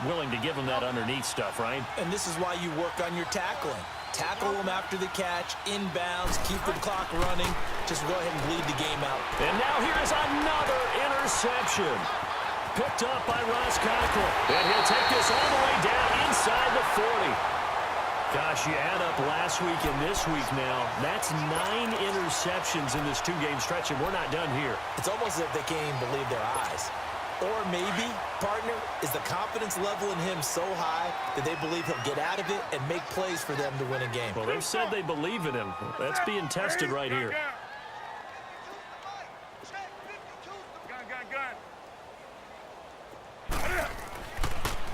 Willing to give them that underneath stuff, right? And this is why you work on your tackling. Tackle them after the catch, inbounds, keep the clock running. Just go ahead and bleed the game out. And now here's another interception. Picked up by Ross Cockrell. And he'll take this all the way down inside the 40. Gosh, you add up last week and this week now. That's 9 interceptions in this 2-game stretch, and we're not done here. It's almost as if they can't even believe their eyes. Or maybe, partner, is the confidence level in him so high that they believe he'll get out of it and make plays for them to win a game. Well, they've said they believe in him. That's being tested right here.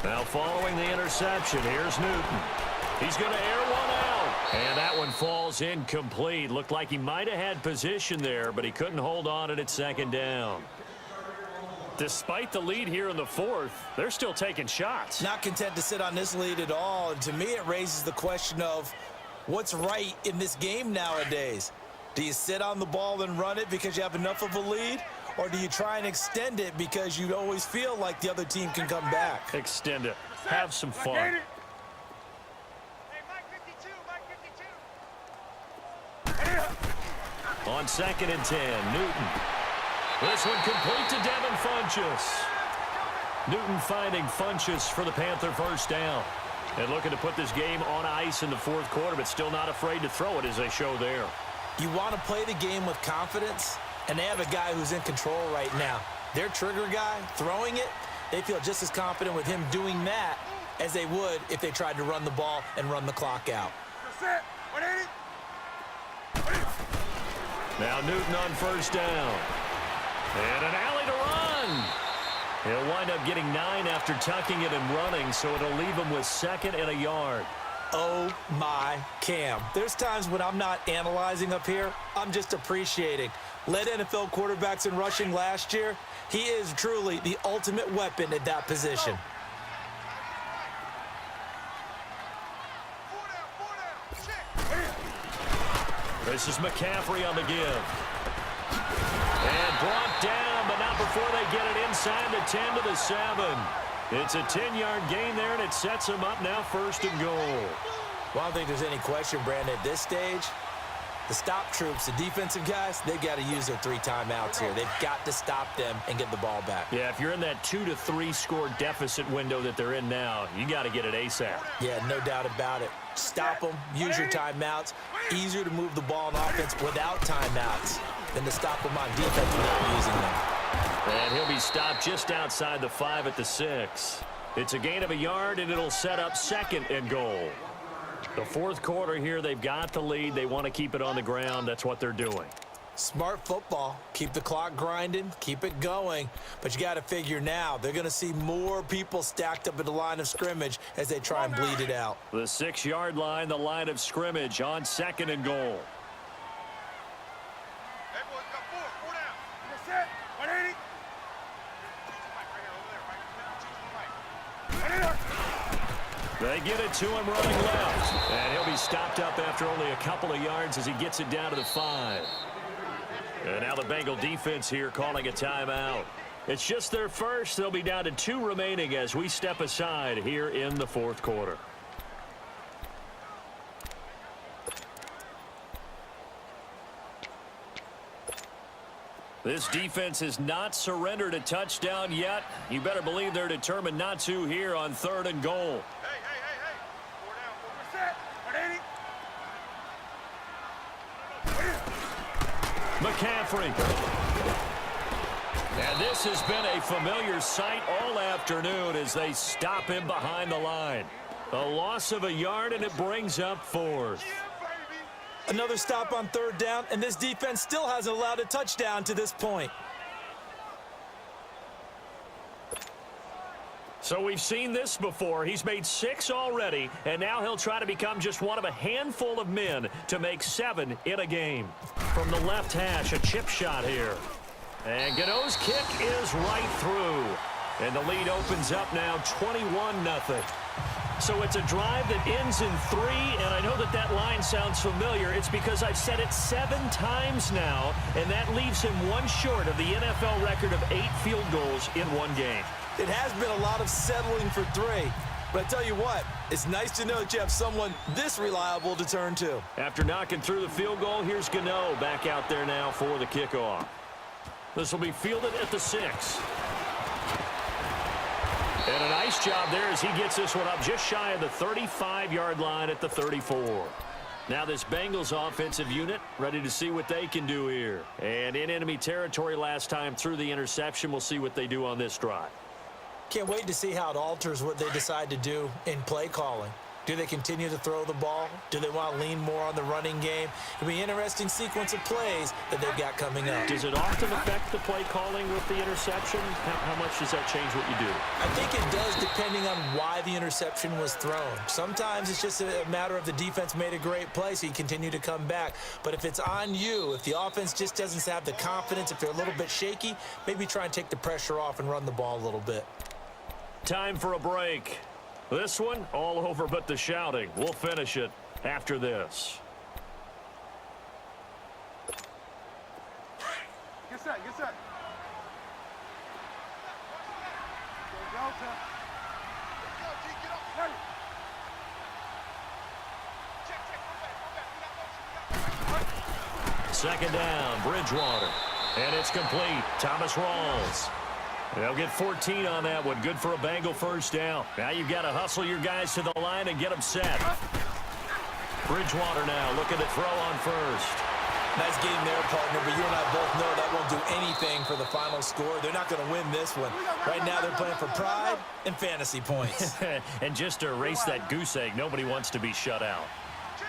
Now following the interception, here's Newton. He's going to air one out. And that one falls incomplete. Looked like he might have had position there, but he couldn't hold on at second down. Despite the lead here in the fourth, they're still taking shots. Not content to sit on this lead at all. And to me, it raises the question of what's right in this game nowadays. Do you sit on the ball and run it because you have enough of a lead? Or do you try and extend it because you always feel like the other team can come back? Extend it. Have some fun. On 2nd and 10, Newton. This one complete to Devin Funchess. Newton finding Funchess for the Panther first down. And looking to put this game on ice in the fourth quarter, but still not afraid to throw it as they show there. You want to play the game with confidence, and they have a guy who's in control right now. Their trigger guy, throwing it, they feel just as confident with him doing that as they would if they tried to run the ball and run the clock out. Now Newton on first down. And an alley to run. He'll wind up getting 9 after tucking it and running, so it'll leave him with 2nd and a yard. Oh, my Cam. There's times when I'm not analyzing up here. I'm just appreciating. Led NFL quarterbacks in rushing last year. He is truly the ultimate weapon at that position. This is McCaffrey on the give. And brought down, but not before they get it inside the 10 to the 7. It's a 10-yard gain there, and it sets them up now 1st and goal. Well, I don't think there's any question, Brandon, at this stage. The stop troops, the defensive guys, they've got to use their 3 timeouts here. They've got to stop them and get the ball back. Yeah, if you're in that 2 to 3 score deficit window that they're in now, you got to get it ASAP. Yeah, no doubt about it. Stop them, use your timeouts. Easier to move the ball on offense without timeouts than to stop them on defense without using them. And he'll be stopped just outside the 5 at the 6. It's a gain of a yard, and it'll set up 2nd and goal. The fourth quarter here, they've got the lead. They want to keep it on the ground. That's what they're doing. Smart football. Keep the clock grinding. Keep it going. But you got to figure now, they're going to see more people stacked up at the line of scrimmage as they try and bleed it out. The 6-yard line, the line of scrimmage on 2nd and goal. Hey, boys, got 4 down. You're set. 180. They get it to him running left. And he'll be stopped up after only a couple of yards as he gets it down to the 5. And now the Bengal defense here calling a timeout. It's just their first. They'll be down to 2 remaining as we step aside here in the fourth quarter. This defense has not surrendered a touchdown yet. You better believe they're determined not to here on 3rd and goal. Hey. 4 down. 4 set. 180. McCaffrey. And this has been a familiar sight all afternoon as they stop him behind the line. A loss of a yard, and it brings up 4th. Another stop on 3rd down, and this defense still hasn't allowed a touchdown to this point. So we've seen this before. He's made 6 already, and now he'll try to become just one of a handful of men to make 7 in a game. From the left hash, a chip shot here. And Gano's kick is right through. And the lead opens up now 21-0. So it's a drive that ends in 3, and I know that that line sounds familiar. It's because I've said it 7 times now, and that leaves him one short of the NFL record of 8 field goals in one game. It has been a lot of settling for 3. But I tell you what, it's nice to know that you have someone this reliable to turn to. After knocking through the field goal, here's Gano back out there now for the kickoff. This will be fielded at the 6. And a nice job there as he gets this one up just shy of the 35-yard line at the 34. Now this Bengals offensive unit ready to see what they can do here. And in enemy territory last time through the interception. We'll see what they do on this drive. Can't wait to see how it alters what they decide to do in play calling. Do they continue to throw the ball? Do they want to lean more on the running game? It'll be an interesting sequence of plays that they've got coming up. Does it often affect the play calling with the interception? How much does that change what you do? I think it does depending on why the interception was thrown. Sometimes it's just a matter of the defense made a great play, so you continue to come back. But if it's on you, if the offense just doesn't have the confidence, if they're a little bit shaky, maybe try and take the pressure off and run the ball a little bit. Time for a break. This one, all over but the shouting. We'll finish it after this. Get set, get set. Go, Delta. Go, G, get up. Ready. Check, go back. Second down, Bridgewater. And it's complete. Thomas Rawls. They'll get 14 on that one. Good for a Bengal first down. Now you've got to hustle your guys to the line and get them set. Bridgewater now looking to throw on first. Nice game there, partner, but you and I both know that won't do anything for the final score. They're not going to win this one. Right now they're playing for pride and fantasy points. And just to erase that goose egg, nobody wants to be shut out.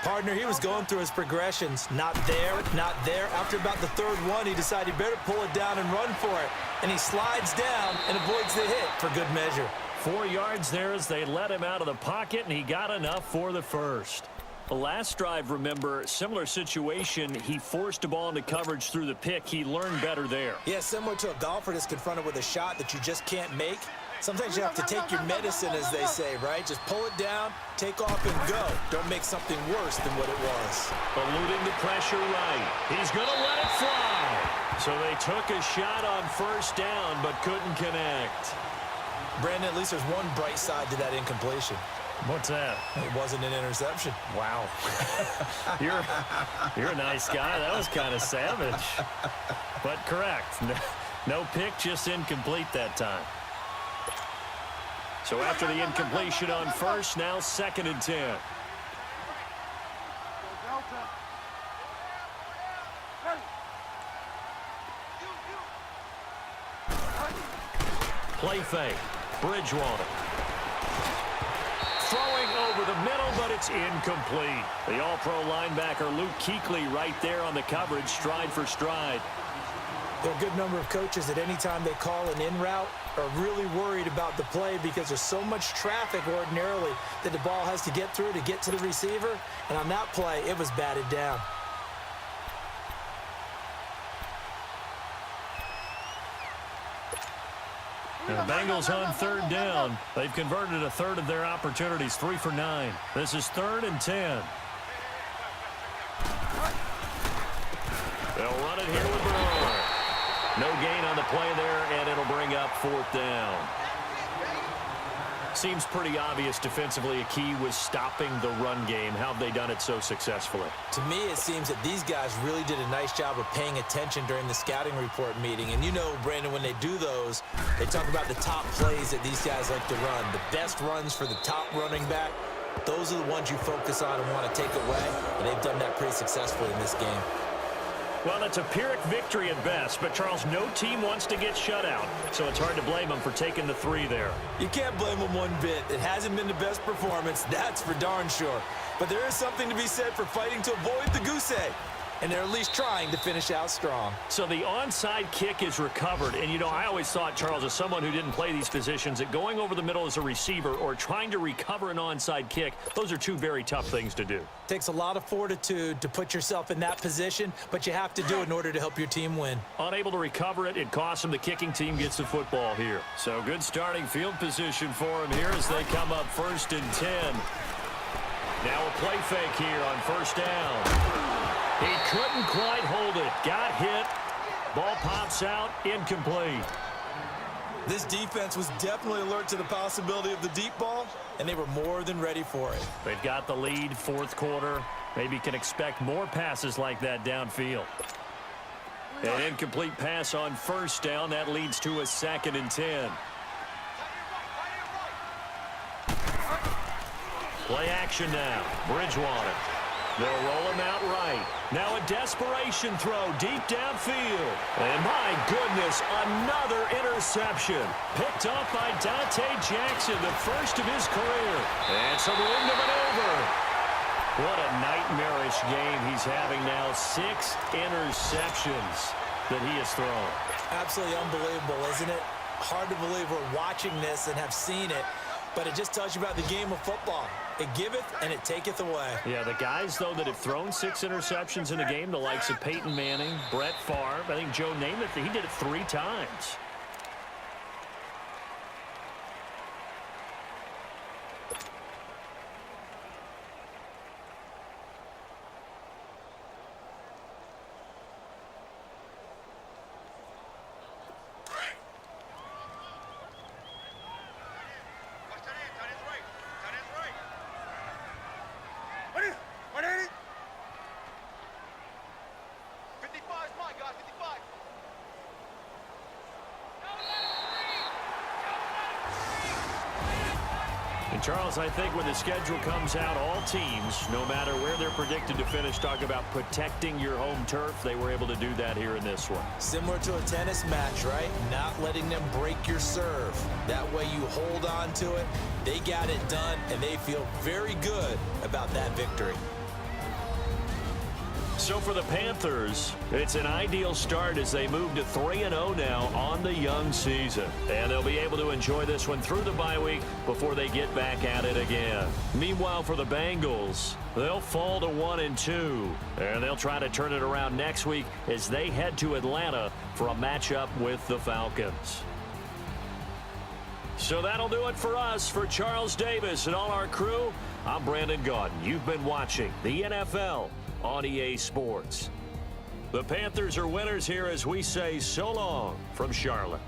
Partner, he was going through his progressions. Not there, not there. After about the third one, he decided he better pull it down and run for it. And he slides down and avoids the hit for good measure. 4 yards there as they let him out of the pocket, and he got enough for the first. The last drive, remember, similar situation. He forced a ball into coverage through the pick. He learned better there. Yeah, similar to a golfer that's confronted with a shot that you just can't make. Sometimes you have to take your medicine, as they say, right? Just pull it down, take off, and go. Don't make something worse than what it was. Eluding the pressure right. He's going to let it fly. So they took a shot on first down, but couldn't connect. Brandon, at least there's one bright side to that incompletion. What's that? It wasn't an interception. Wow. You're a nice guy. That was kind of savage. But correct. No pick, just incomplete that time. So after the incompletion on first, now 2nd and 10. Go, Delta. Ready. Play fake. Bridgewater. Throwing over the middle, but it's incomplete. The all-pro linebacker Luke Kuechly right there on the coverage, stride for stride. There are a good number of coaches that any time they call an in route are really worried about the play because there's so much traffic ordinarily that the ball has to get through to get to the receiver. And on that play, it was batted down. The Bengals on 3rd down. They've converted a third of their opportunities, 3 for 9. This is 3rd and 10. They'll run it here with Brewer. No gain on the play there, and it'll bring up 4th down. Seems pretty obvious defensively a key was stopping the run game. How have they done it so successfully? To me, it seems that these guys really did a nice job of paying attention during the scouting report meeting. And you know, Brandon, when they do those, they talk about the top plays that these guys like to run. The best runs for the top running back, those are the ones you focus on and want to take away. And they've done that pretty successfully in this game. Well, it's a Pyrrhic victory at best, but Charles, no team wants to get shut out, so it's hard to blame them for taking the 3 there. You can't blame them one bit. It hasn't been the best performance, that's for darn sure. But there is something to be said for fighting to avoid the goose egg. and they're at least trying to finish out strong. So the onside kick is recovered. And, you know, I always thought, Charles, as someone who didn't play these positions, that going over the middle as a receiver or trying to recover an onside kick, those are two very tough things to do. Takes a lot of fortitude to put yourself in that position, but you have to do it in order to help your team win. Unable to recover it, it costs him. The kicking team gets the football here. So good starting field position for him here as they come up 1st and 10. Now a play fake here on 1st down. He couldn't quite hold it. Got hit. Ball pops out. Incomplete. This defense was definitely alert to the possibility of the deep ball, and they were more than ready for it. They've got the lead, 4th quarter. Maybe can expect more passes like that downfield. An incomplete pass on 1st down. That leads to a 2nd and 10. Play action now. Bridgewater. They'll roll him out right. Now a desperation throw deep downfield. And my goodness, another interception. Picked off by Dante Jackson, the first of his career. And some room to maneuver. What a nightmarish game he's having now. 6 interceptions that he has thrown. Absolutely unbelievable, isn't it? Hard to believe we're watching this and have seen it, but it just tells you about the game of football. It giveth and it taketh away. Yeah, the guys, though, that have thrown 6 interceptions in a game, the likes of Peyton Manning, Brett Favre, I think Joe Namath, he did it 3 times. And Charles, I think when the schedule comes out, all teams, no matter where they're predicted to finish, talk about protecting your home turf. They were able to do that here in this one. Similar to a tennis match, right? Not letting them break your serve. That way you hold on to it. They got it done, and they feel very good about that victory. So for the Panthers, it's an ideal start as they move to 3-0 now on the young season. And they'll be able to enjoy this one through the bye week before they get back at it again. Meanwhile, for the Bengals, they'll fall to 1-2. And they'll try to turn it around next week as they head to Atlanta for a matchup with the Falcons. So that'll do it for us. For Charles Davis and all our crew, I'm Brandon Gaudin. You've been watching the NFL on EA Sports. The Panthers are winners here as we say so long from Charlotte.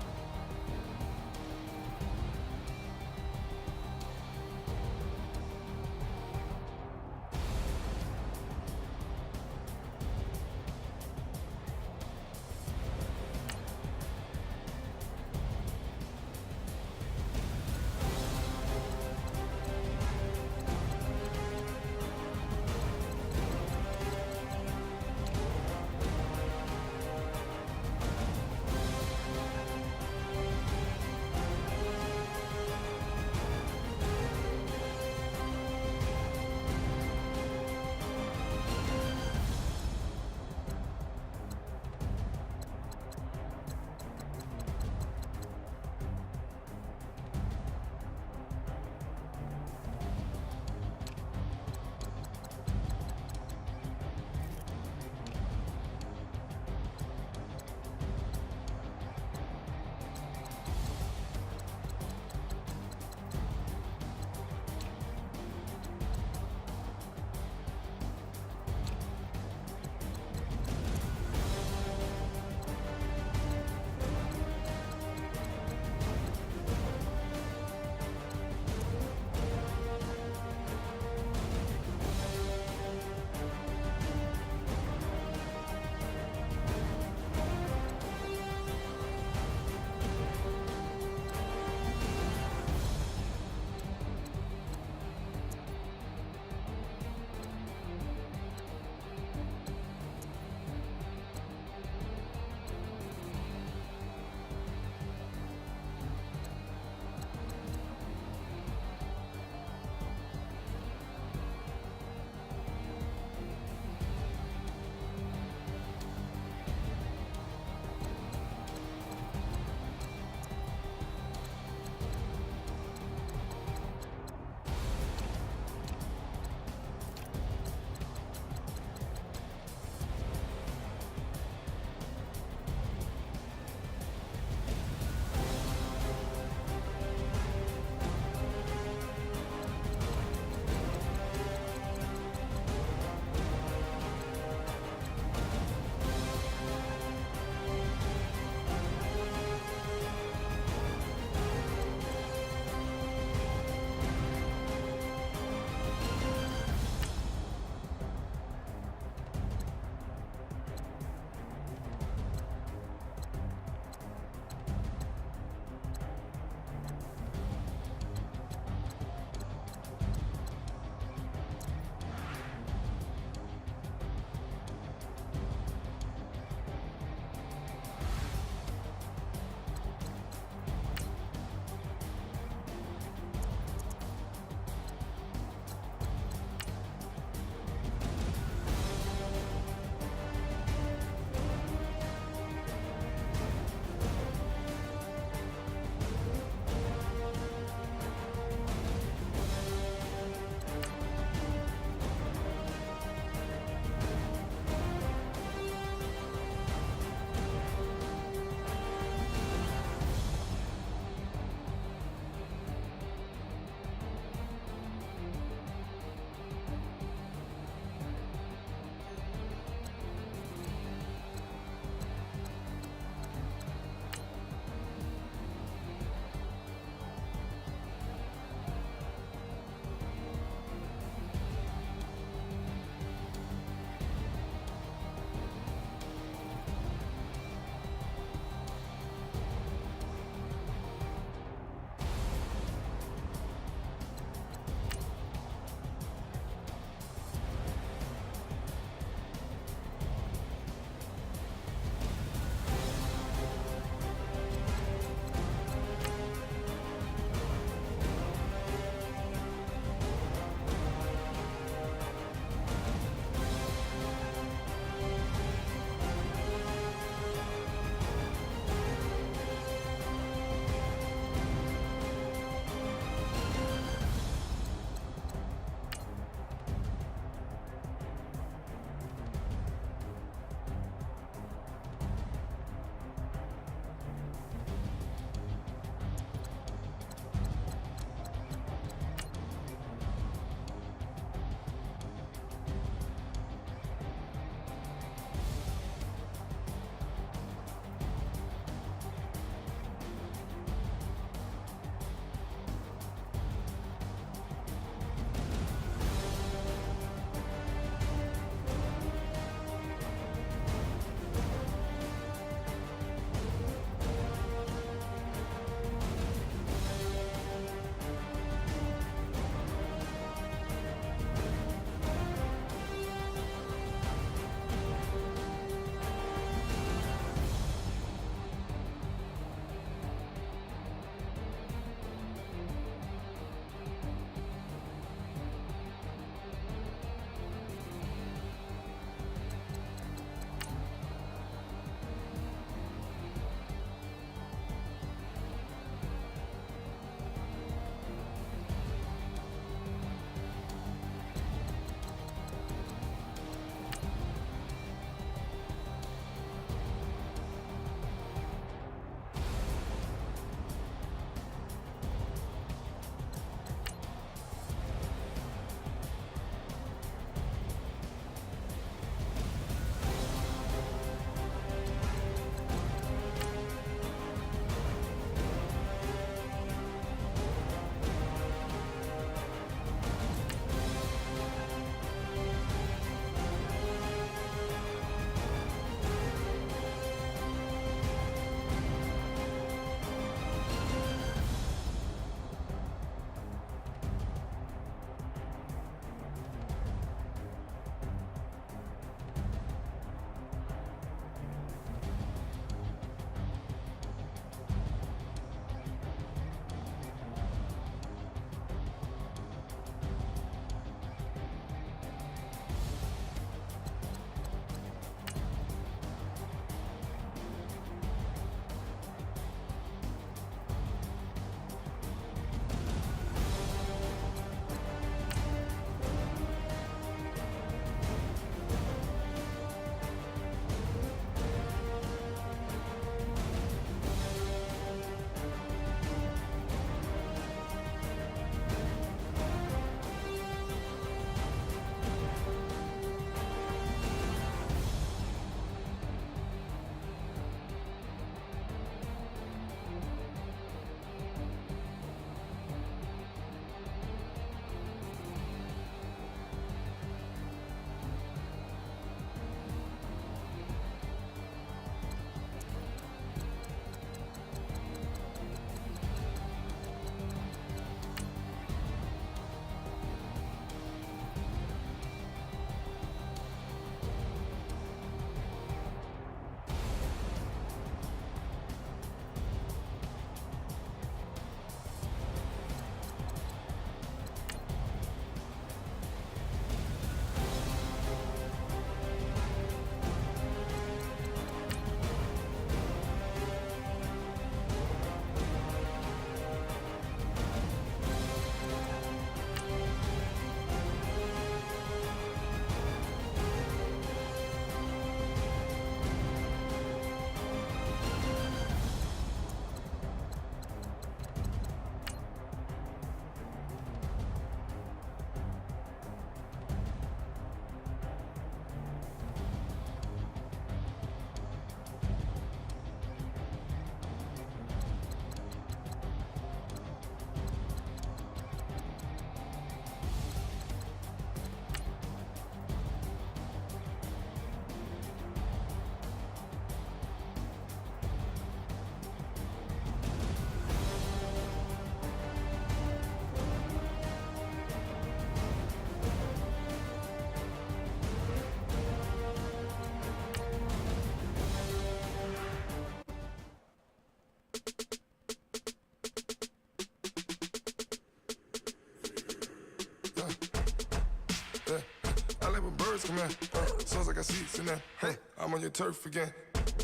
come in. Sounds like I see it in there. Hey, I'm on your turf again.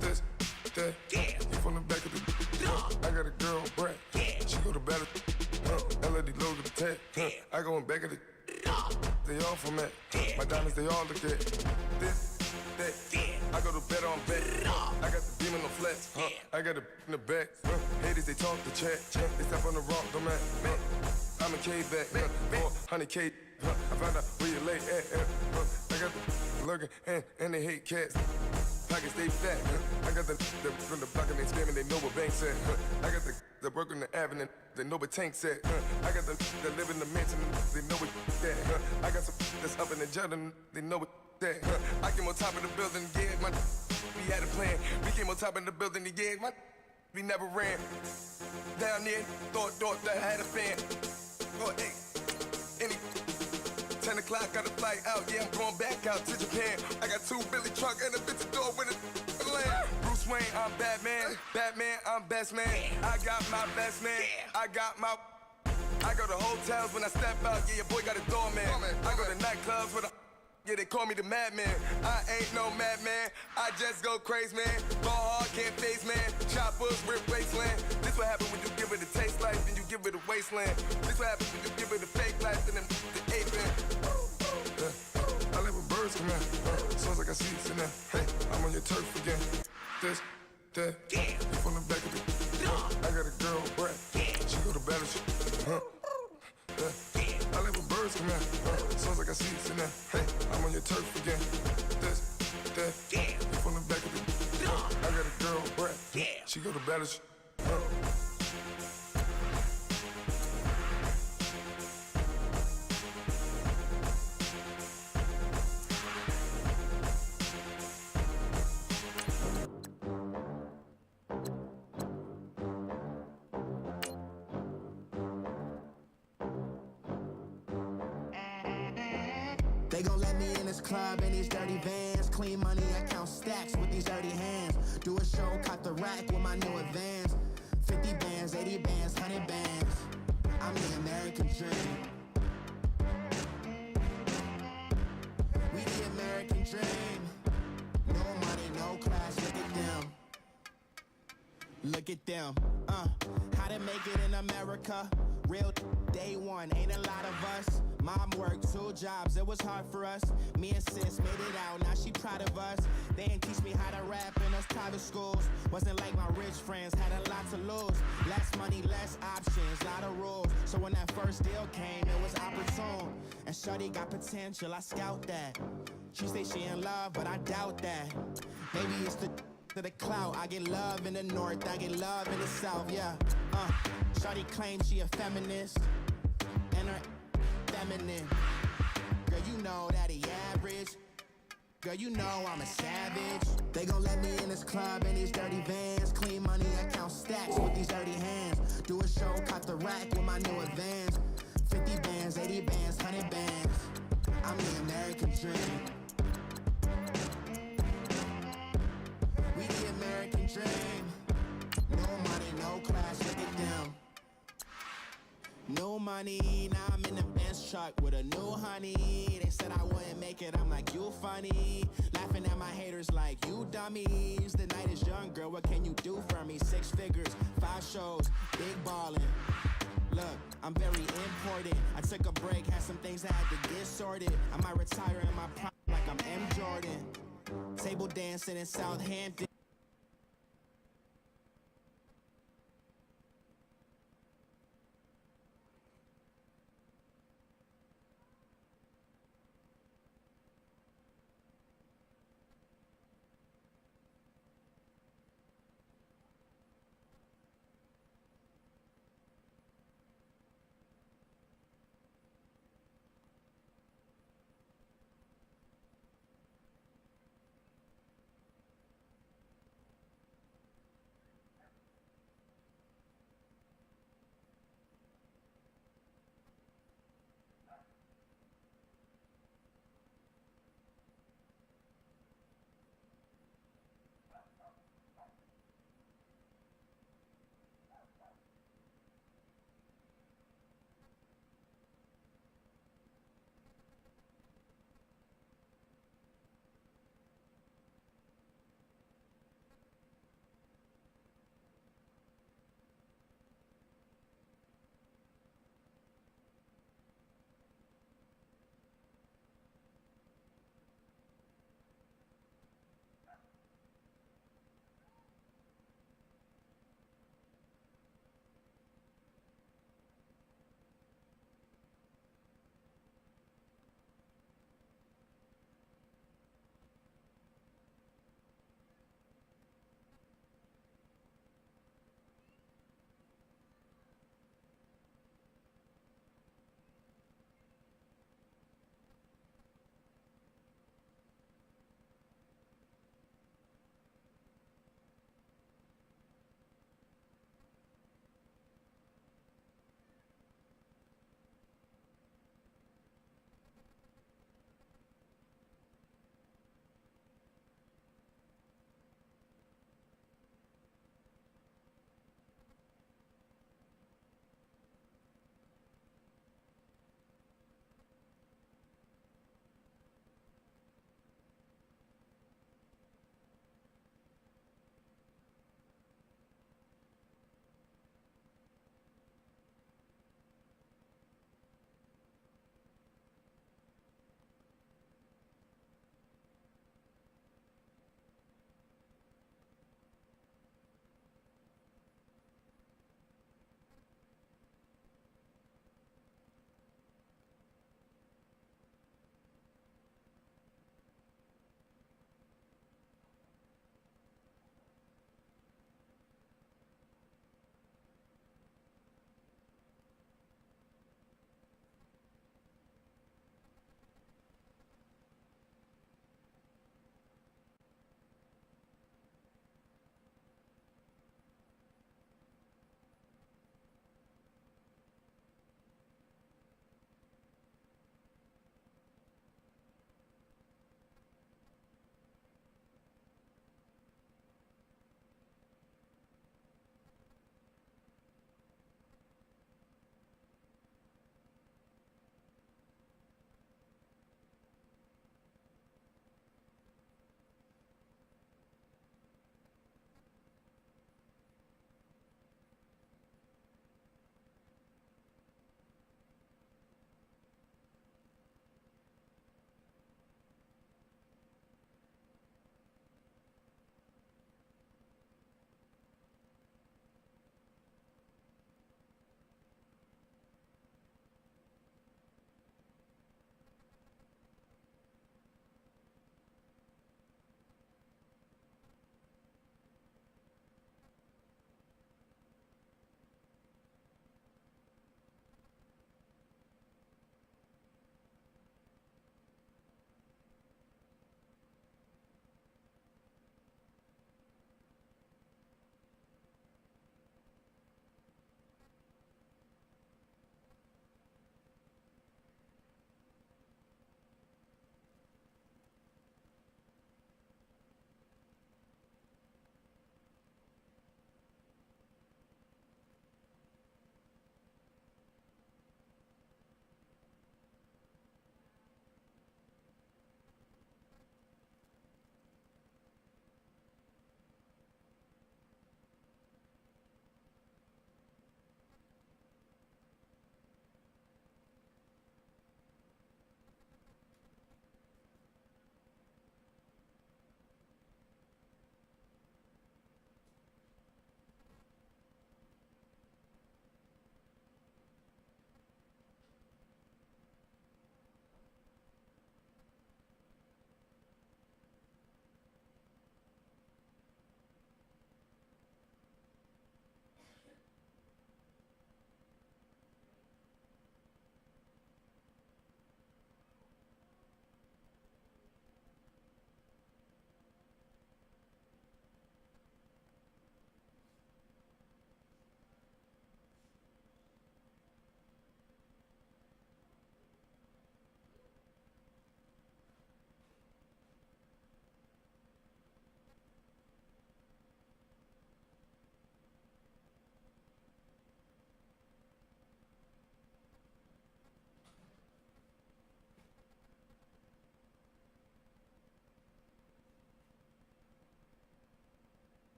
This, that, you from the back of the. I got a girl, Brett. She go to battle. LED logo the tag. I go in back of the. They all from it. My diamonds, they all look at. This, that. I go to bed on bed. I got the demon on flex. I got it in the back. Haters, they talk the chat. They step on the rock, don't man. I'm a K-back. 400K. I found out where you lay at. I got the lurking and they hate cats. Pockets stay fat. I got the from the block and they scamming, they know what banks at. I got the work on the avenue, they know what tanks at. I got the live in the mansion, they know what that. I got some that's up in the jungle, they know what that. I came on top of the building, yeah, we had a plan. We came on top of the building, yeah, we never ran. Down there, thought that I had a fan. Oh, hey, any 10 o'clock, got a flight out, yeah, I'm going back out to Japan. I got 2 Billy truck and a bitch door with a land. Bruce Wayne, I'm Batman. Batman, I'm best man. I got my best man. I go to hotels when I step out, yeah, your boy got a doorman. I go to nightclubs with a, yeah, they call me the madman. I ain't no madman, I just go crazy, man. Ball hard, can't face, man. Choppers, rip wasteland. This what happen when you give it a taste life, then you give it a wasteland. This what happens when you give it a fake life, then the ape man. I live with birds come in. Sounds like I see it in there. Hey, I'm on your turf again. This, that, you from the back of the. I got a girl, Brett. She go to battle. I live with birds come in. Sounds like I see it in there. Hey, I'm on your turf again. This, that, you from the back of the. I got a girl, Brett. She go to battle. They gon' let me in this club in these dirty vans. Clean money, I count stacks with these dirty hands. Do a show, cut the rack with my new advance. 50 bands, 80 bands, 100 bands. I'm the American dream. We the American dream. No money, no class, look at them. Look at them, how to make it in America. Real day one, ain't a lot of us. Mom worked 2 jobs, it was hard for us. Me and sis made it out, now she proud of us. They didn't teach me how to rap in those private schools. Wasn't like my rich friends, had a lot to lose. Less money, less options, lot of rules. So when that first deal came, it was opportune. And shorty got potential, I scout that. She say she in love, but I doubt that. Maybe it's the to the clout. I get love in the north, I get love in the south, yeah. Shorty claims she a feminist, and her feminine. Girl, you know that he average. Girl, you know I'm a savage. They gon' let me in this club in these dirty vans. Clean money, I count stacks with these dirty hands. Do a show, cut the rack with my new advance. 50 bands, 80 bands, 100 bands. I'm the American dream. We the American dream. No money, no class, look at them. No money, now I'm in the Benz truck with a new honey. They said I wouldn't make it, I'm like, you funny. Laughing at my haters like, you dummies. The night is young, girl, what can you do for me? 6 figures, 5 shows, big ballin'. Look, I'm very important. I took a break, had some things I had to get sorted. I might retire in my prime like I'm M. Jordan. Table dancing in Southampton.